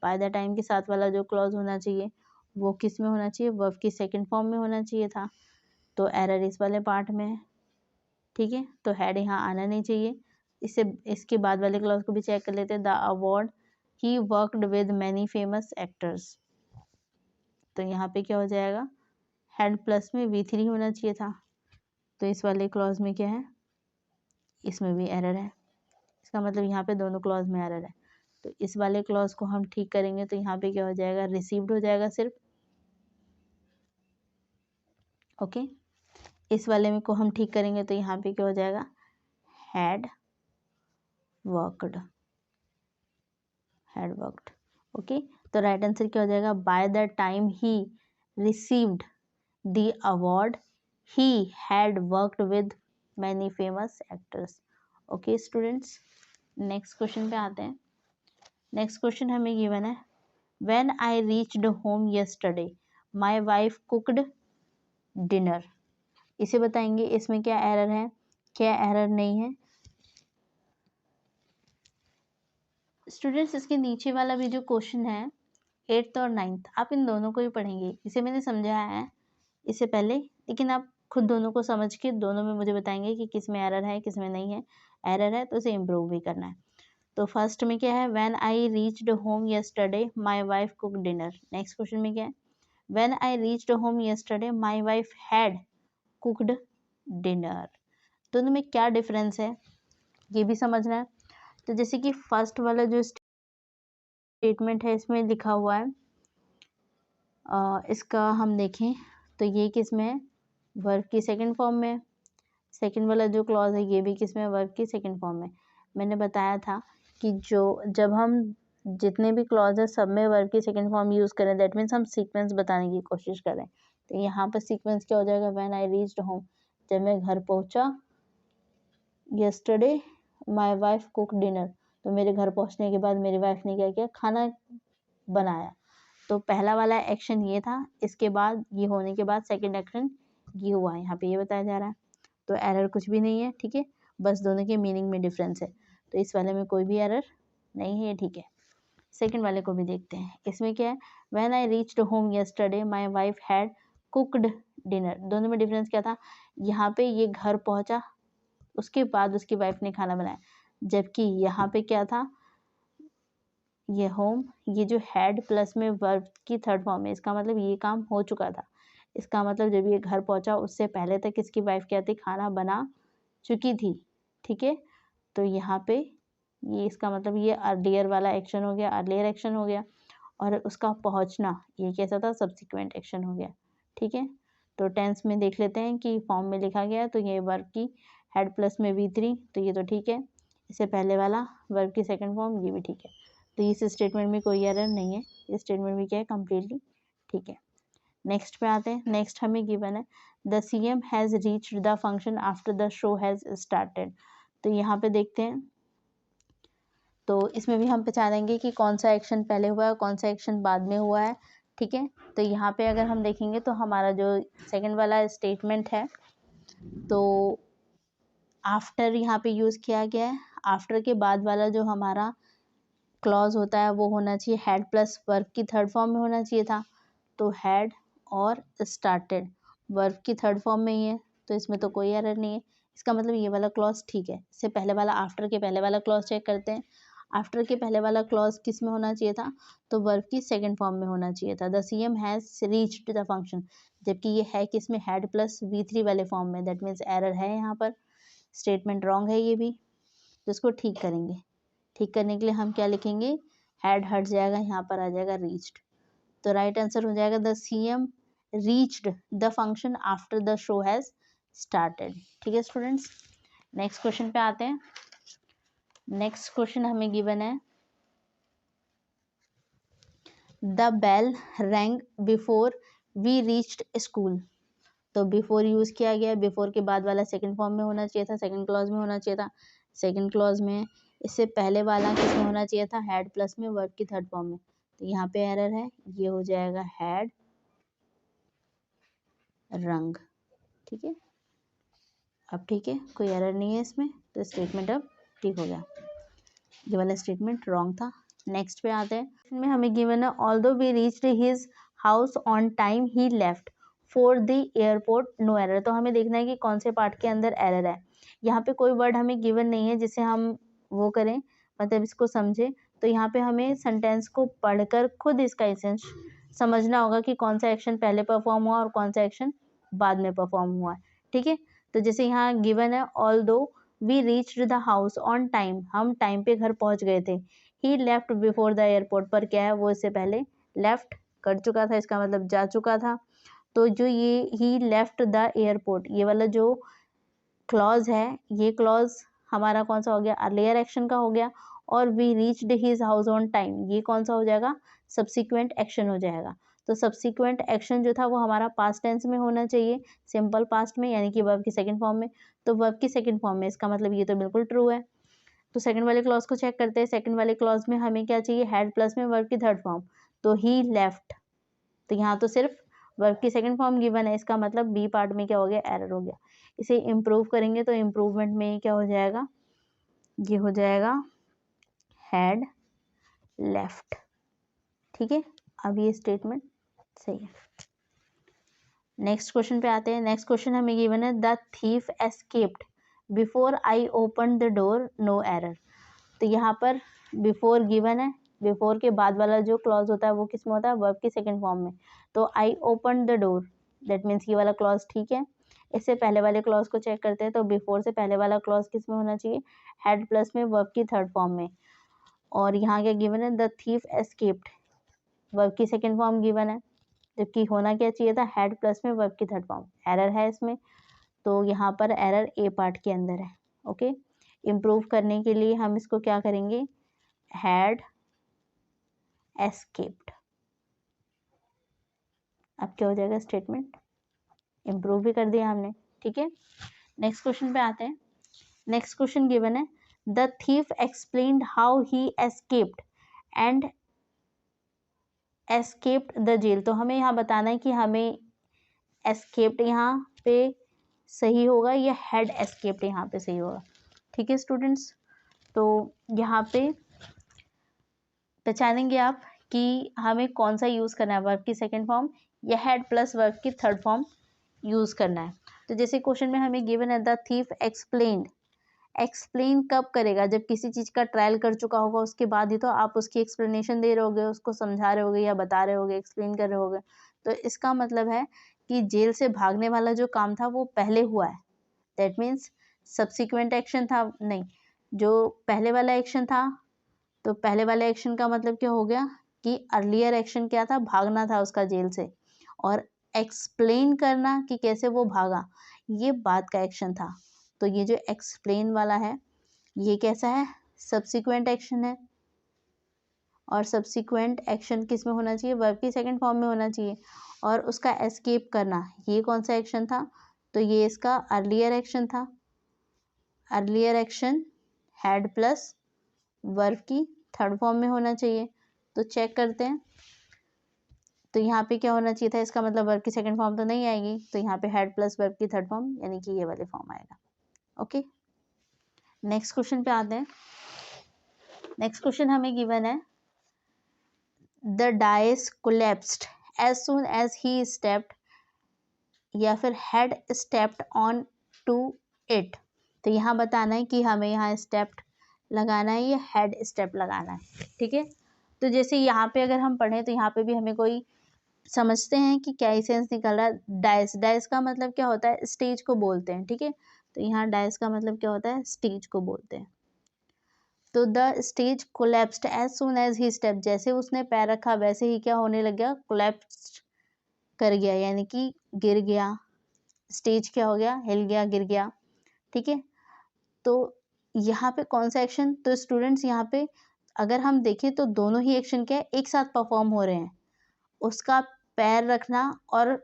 बाय द टाइम के साथ वाला जो क्लॉज होना चाहिए वो किस में होना चाहिए, वर्ब की सेकंड फॉर्म में होना चाहिए था। तो एरर इस वाले पार्ट में है। ठीक है, तो हैड यहाँ आना नहीं चाहिए। इसके बाद वाले क्लॉज को भी चेक कर लेते हैं, the award he worked with many famous actors. तो यहाँ पे क्या हो जाएगा, हैड प्लस में V3 होना चाहिए था। तो इस वाले क्लॉज में क्या है, इसमें भी एरर है। इसका मतलब यहाँ पे दोनों क्लॉज में एरर है। तो इस वाले क्लॉज को हम ठीक करेंगे तो यहाँ पे क्या हो जाएगा, रिसीव्ड हो जाएगा सिर्फ। ओके, इस वाले में को हम ठीक करेंगे तो यहाँ पे क्या हो जाएगा, had worked, had worked. Okay, तो राइट आंसर क्या हो जाएगा, by the time he received the award he had worked with many famous actors. Okay students, next question पे आते हैं। नेक्स्ट क्वेश्चन हमें गिवन है, when I reached home yesterday my wife cooked dinner. इसे बताएंगे इसमें क्या एरर है, क्या एरर नहीं है। स्टूडेंट्स, इसके नीचे वाला भी जो क्वेश्चन है 8th और 9th, आप इन दोनों को ही पढ़ेंगे। इसे मैंने समझाया है इससे पहले, लेकिन आप खुद दोनों को समझ के दोनों में मुझे बताएंगे कि किस में एरर है किस में नहीं है। एरर है तो उसे इम्प्रूव भी करना है। तो फर्स्ट में क्या है, when I reached home yesterday my wife cook dinner. Next question में क्या है, when I reached home yesterday my wife had cooked dinner. दोनों में क्या डिफरेंस है ये भी समझना है। तो जैसे कि फर्स्ट वाला जो स्टेटमेंट है इसमें लिखा हुआ है, इसका हम देखें तो ये किस में है, वर्ब की सेकंड फॉर्म में। सेकंड वाला जो क्लॉज है ये भी किस में, वर्ब की सेकंड फॉर्म में। मैंने बताया था कि जब हम जितने भी क्लॉज है सब में वर्ब की सेकंड फॉर्म यूज़ करें, दैट मीन्स हम सीक्वेंस बताने की कोशिश करें। तो यहाँ पर सीक्वेंस क्या हो जाएगा, व्हेन आई रीच्ड होम, जब मैं घर पहुँचा, yesterday my wife cook dinner, तो मेरे घर पहुँचने के बाद मेरी वाइफ ने क्या किया, खाना बनाया। तो पहला वाला एक्शन ये था, इसके बाद ये होने के बाद सेकंड एक्शन ये हुआ है, यहाँ पे ये बताया जा रहा है। तो एरर कुछ भी नहीं है, ठीक है, बस दोनों के मीनिंग में डिफरेंस है। तो इस वाले में कोई भी एरर नहीं है, ठीक है। सेकंड वाले को भी देखते हैं, इसमें क्या है, when I reached home yesterday my wife had cooked dinner. दोनों में डिफरेंस क्या था, यहाँ पे ये घर पहुंचा उसके बाद उसकी वाइफ ने खाना बनाया, जबकि यहाँ पे क्या था, ये होम, ये जो हैड प्लस में वर्ब की थर्ड फॉर्म है, इसका मतलब ये काम हो चुका था। इसका मतलब जब ये घर पहुंचा उससे पहले तक इसकी वाइफ क्या थी, खाना बना चुकी थी। ठीक है, तो यहाँ पे ये इसका मतलब ये अर्लियर वाला एक्शन हो गया, अर्लियर एक्शन हो गया, और उसका पहुंचना ये कैसा था, सब्सिक्वेंट एक्शन हो गया। ठीक है, तो टेंस में देख लेते हैं कि फॉर्म में लिखा गया, तो ये वर्ब की हैड प्लस में V3, तो ये तो ठीक है। इससे पहले वाला वर्ब की सेकंड फॉर्म, ये भी ठीक है। तो इस स्टेटमेंट में कोई एरर नहीं है, ये स्टेटमेंट भी क्या है, कम्प्लीटली ठीक है। नेक्स्ट पे आते हैं। नेक्स्ट हमें गिवन है, the CM has reached the function after the show has started. तो यहाँ पे देखते हैं, तो इसमें भी हम पहचानेंगे कि कौन सा एक्शन पहले हुआ है कौन सा एक्शन बाद में हुआ है। ठीक है, तो यहाँ पे अगर हम देखेंगे तो हमारा जो सेकंड वाला स्टेटमेंट है, तो आफ्टर यहाँ पे यूज़ किया गया है। आफ्टर के बाद वाला जो हमारा क्लॉज होता है वो होना चाहिए हैड प्लस वर्ब की थर्ड फॉर्म में होना चाहिए था। तो हैड और स्टार्टेड वर्ब की थर्ड फॉर्म में ही है, तो इसमें तो कोई एरर नहीं है। इसका मतलब ये वाला क्लॉज ठीक है। इससे पहले वाला, आफ्टर के पहले वाला क्लॉज चेक करते हैं। आफ्टर के पहले वाला क्लॉज किस में होना चाहिए था, तो वर्ब की सेकंड फॉर्म में होना चाहिए था। The CM has reached the function, जबकि ये है किस में, हैड प्लस V3 वाले फॉर्म में। दैट मीन्स एरर है यहाँ पर, स्टेटमेंट रॉन्ग है ये भी, तो इसको ठीक करेंगे। ठीक करने के लिए हम क्या लिखेंगे, हैड हट जाएगा, यहाँ पर आ जाएगा रीच्ड। तो राइट आंसर हो जाएगा the CM reached the function after the show has started. ठीक है स्टूडेंट्स, नेक्स्ट क्वेश्चन पे आते हैं। नेक्स्ट क्वेश्चन हमें गिवन है, the bell rang before we reached school. तो बिफोर यूज़ किया गया, बिफोर के बाद वाला सेकंड फॉर्म में होना चाहिए था, सेकंड क्लॉज में होना चाहिए था। सेकंड क्लॉज में इससे पहले वाला किस में होना चाहिए था, हैड प्लस में, वर्ब की थर्ड फॉर्म में। तो यहाँ पे एरर है, ये हो जाएगा हैड रंग। ठीक है, अब ठीक है, कोई एरर नहीं है इसमें, तो स्टेटमेंट अब ठीक हो गया। ये वाला स्टेटमेंट रॉन्ग था। नेक्स्ट पे आते हैं, इसमें हमें गिवन है although we reached his house on time he left for the airport no error. तो हमें देखना है कि कौन से पार्ट के अंदर एरर है। यहाँ पे कोई वर्ड हमें गिवन नहीं है जिसे हम वो करें, मतलब इसको समझे। तो यहाँ पे हमें सेंटेंस को पढ़कर खुद इसका एसेंस समझना होगा कि कौन सा एक्शन पहले परफॉर्म हुआ और कौन सा एक्शन बाद में परफॉर्म हुआ। ठीक है, तो जैसे यहाँ गिवन है although we reached the house on time, हम टाइम पे घर पहुंच गए थे। He left before the airport, पर क्या है, वो इससे पहले लेफ्ट कर चुका था, इसका मतलब जा चुका था। तो जो ये ही लेफ्ट द एयरपोर्ट, ये वाला जो क्लॉज है, ये क्लॉज हमारा कौन सा हो गया, अर्लियर एक्शन का हो गया। और we reached his house on time, ये कौन सा हो जाएगा, सब्सिक्वेंट एक्शन हो जाएगा। तो सब्सिक्वेंट एक्शन जो था वो हमारा पास्ट टेंस में होना चाहिए, सिंपल पास्ट में, यानी कि वर्ब की सेकंड फॉर्म में। तो वर्ब की सेकंड फॉर्म में, इसका मतलब ये तो बिल्कुल ट्रू है। तो सेकंड वाले क्लॉज को चेक करते हैं। सेकंड वाले क्लॉज में हमें क्या चाहिए, हैड प्लस में वर्ब की थर्ड फॉर्म। तो ही लेफ्ट, तो यहाँ तो सिर्फ वर्ब की सेकंड फॉर्म गिवन है, इसका मतलब बी पार्ट में क्या हो गया, एरर हो गया। इसे इम्प्रूव करेंगे तो इम्प्रूवमेंट में क्या हो जाएगा, ये हो जाएगा हैड लेफ्ट। ठीक है, अब ये स्टेटमेंट सही है। नेक्स्ट क्वेश्चन पे आते हैं। नेक्स्ट क्वेश्चन हमें गिवन है, the thief escaped before I open the door no error. तो यहाँ पर बिफोर गिवन है, बिफोर के बाद वाला जो क्लॉज होता है वो किस में होता है, वर्ब की सेकंड फॉर्म में। तो आई open the door, that means ये वाला क्लॉज ठीक है। इससे पहले वाले क्लॉज को चेक करते हैं। तो बिफोर से पहले वाला क्लॉज किस में होना चाहिए, हैड प्लस में, वर्ब की थर्ड फॉर्म में। और यहाँ क्या गिवन है, द थीफ एस्केप्ड, वर्ब की सेकंड फॉर्म गिवन है, जबकि होना क्या चाहिए था, हैड प्लस में, वर्ब की थर्ड फॉर्म। एरर है इसमें, तो यहाँ पर एरर ए पार्ट के अंदर है। ओके, इम्प्रूव करने के लिए हम इसको क्या करेंगे, हैड एस्केप्ड। अब क्या हो जाएगा, स्टेटमेंट इम्प्रूव भी कर दिया हमने। ठीक है, नेक्स्ट क्वेश्चन पे आते हैं। नेक्स्ट क्वेश्चन गिवन है, the thief explained how he escaped and escaped the jail. तो हमें यहाँ बताना है कि हमें एस्केप्ड यहाँ पे सही होगा या हैड एस्केप्ड यहाँ पे सही होगा। ठीक है स्टूडेंट्स, तो यहाँ पे पहचानेंगे आप कि हमें कौन सा यूज़ करना है, वर्ब की सेकंड फॉर्म या हैड प्लस वर्ब की थर्ड फॉर्म यूज़ करना है। तो जैसे क्वेश्चन में हमें गिवन है, द थीफ एक्सप्लेन्ड, एक्सप्लेन कब करेगा, जब किसी चीज़ का ट्रायल कर चुका होगा उसके बाद ही तो आप उसकी एक्सप्लेनेशन दे रहे होगे, उसको समझा रहे होगे या बता रहे होगे, एक्सप्लेन कर रहे होगे। तो इसका मतलब है कि जेल से भागने वाला जो काम था वो पहले हुआ है, दैट मीन्स सब्सिक्वेंट एक्शन था नहीं, जो पहले वाला एक्शन था। तो पहले वाले एक्शन का मतलब क्या हो गया कि अर्लियर एक्शन क्या था, भागना था उसका जेल से, और एक्सप्लेन करना कि कैसे वो भागा, ये बाद का एक्शन था। तो ये जो एक्सप्लेन वाला है ये कैसा है, सब्सिक्वेंट एक्शन है। और सब्सिक्वेंट एक्शन किस में होना चाहिए, वर्ब की सेकंड फॉर्म में होना चाहिए। और उसका एस्केप करना, ये कौन सा एक्शन था, तो ये इसका अर्लियर एक्शन था। Earlier action had plus verb की थर्ड फॉर्म में होना चाहिए। तो चेक करते हैं, तो यहाँ पे क्या होना चाहिए था, इसका मतलब वर्ब की सेकंड फॉर्म तो नहीं आएगी, तो यहाँ पे हैड प्लस वर्ब की थर्ड फॉर्म, यानी कि ये वाले फॉर्म आएगा। ओके, नेक्स्ट क्वेश्चन पे आते हैं। नेक्स्ट क्वेश्चन हमें गिवन है, the dais collapsed as soon as he stepped, या फिर had stepped on to it. तो यहाँ बताना है कि हमें यहाँ स्टेप्ड लगाना है या हेड स्टेप लगाना है, ठीक है। तो जैसे यहाँ पे अगर हम पढ़ें तो यहाँ पे भी हमें कोई समझते हैं कि क्या सेंस निकल रहा है। डाइस, डाइस का मतलब क्या होता है, स्टेज को बोलते हैं, ठीक है। तो यहाँ डाइस का मतलब क्या होता है, स्टेज को बोलते हैं। तो the stage collapsed as soon as he step, जैसे उसने पैर रखा वैसे ही क्या होने लग गया, कोलैप्स कर गया, यानी कि गिर गया। स्टेज क्या हो गया, हिल गया, गिर गया, ठीक है। तो यहाँ पे कौन सा एक्शन, तो स्टूडेंट्स यहाँ पे अगर हम देखें तो दोनों ही एक्शन क्या है, एक साथ परफॉर्म हो रहे हैं। उसका पैर रखना और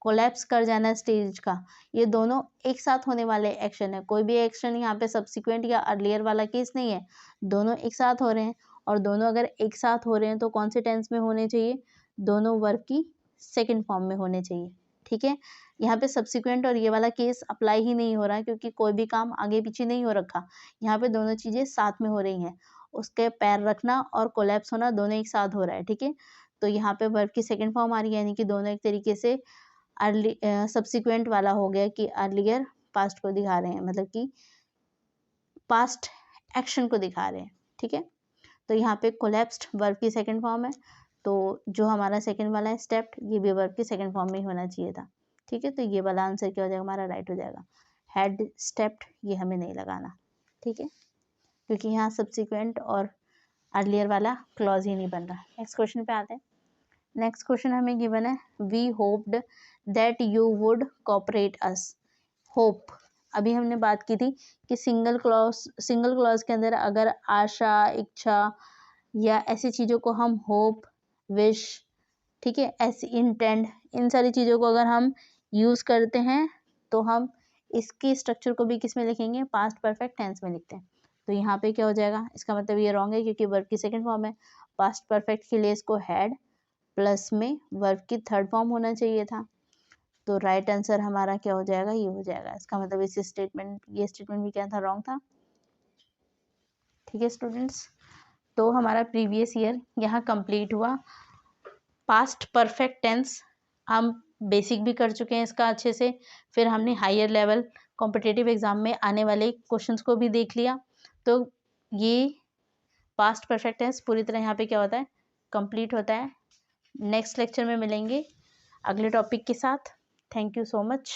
कोलैप्स कर जाना स्टेज का, ये दोनों एक साथ होने वाले एक्शन है। कोई भी एक्शन यहाँ पे सब्सिक्वेंट या अर्लियर वाला केस नहीं है, दोनों एक साथ हो रहे हैं। और दोनों अगर एक साथ हो रहे हैं तो कौन से टेंस में होने चाहिए, दोनों वर्ब की सेकेंड फॉर्म में होने चाहिए, ठीक है। यहाँ पे सब्सिक्वेंट और ये वाला केस अप्लाई ही नहीं हो रहा है, क्योंकि कोई भी काम आगे पीछे नहीं हो रखा, यहाँ पे दोनों चीज़ें साथ में हो रही हैं। उसके पैर रखना और कोलैप्स होना दोनों एक साथ हो रहा है, ठीक है। तो यहाँ पे वर्ब की सेकंड फॉर्म आ रही है, यानी कि दोनों एक तरीके से अर्ली सब्सिक्वेंट वाला हो गया कि अर्लियर पास्ट को दिखा रहे हैं, मतलब कि पास्ट एक्शन को दिखा रहे हैं, ठीक है। तो यहाँ पे कोलैप्स्ड वर्ब की सेकंड फॉर्म है, तो जो हमारा सेकंड वाला है स्टेप, ये भी वर्ब की सेकंड फॉर्म में ही होना चाहिए था, ठीक है। तो ये वाला आंसर क्या हो जाएगा, हमारा राइट हो जाएगा। हैड स्टेप्ड ये हमें नहीं लगाना, ठीक है, क्योंकि यहाँ सब्सिक्वेंट और अर्लियर वाला क्लॉज ही नहीं बन रहा। नेक्स्ट क्वेश्चन पे आते हैं। नेक्स्ट क्वेश्चन हमें गिवन है, we hoped that you would cooperate us. Hope, अभी हमने बात की थी कि सिंगल क्लॉज के अंदर अगर आशा, इच्छा या ऐसी चीज़ों को हम होप, विश, ठीक है, ऐसी इंटेंड, इन सारी चीज़ों को अगर हम यूज़ करते हैं तो हम इसकी स्ट्रक्चर को भी किस में लिखेंगे, पास्ट परफेक्ट टेंस में लिखते हैं। तो यहाँ पे क्या हो जाएगा, इसका मतलब ये रॉन्ग है, क्योंकि वर्ब की सेकंड फॉर्म है। पास्ट परफेक्ट के लिए इसको हैड प्लस में वर्ब की थर्ड फॉर्म होना चाहिए था। तो राइट आंसर हमारा क्या हो जाएगा, ये हो जाएगा। इसका मतलब ये स्टेटमेंट भी क्या था, रॉन्ग था, ठीक है स्टूडेंट्स। तो हमारा प्रीवियस ईयर यहाँ कंप्लीट हुआ। पास्ट परफेक्ट टेंस हम बेसिक भी कर चुके हैं इसका अच्छे से, फिर हमने हायर लेवल कॉम्पिटिटिव एग्जाम में आने वाले क्वेश्चंस को भी देख लिया। तो ये पास्ट परफेक्ट टेंस पूरी तरह यहाँ पे क्या होता है, कंप्लीट होता है। नेक्स्ट लेक्चर में मिलेंगे अगले टॉपिक के साथ। Thank you so much.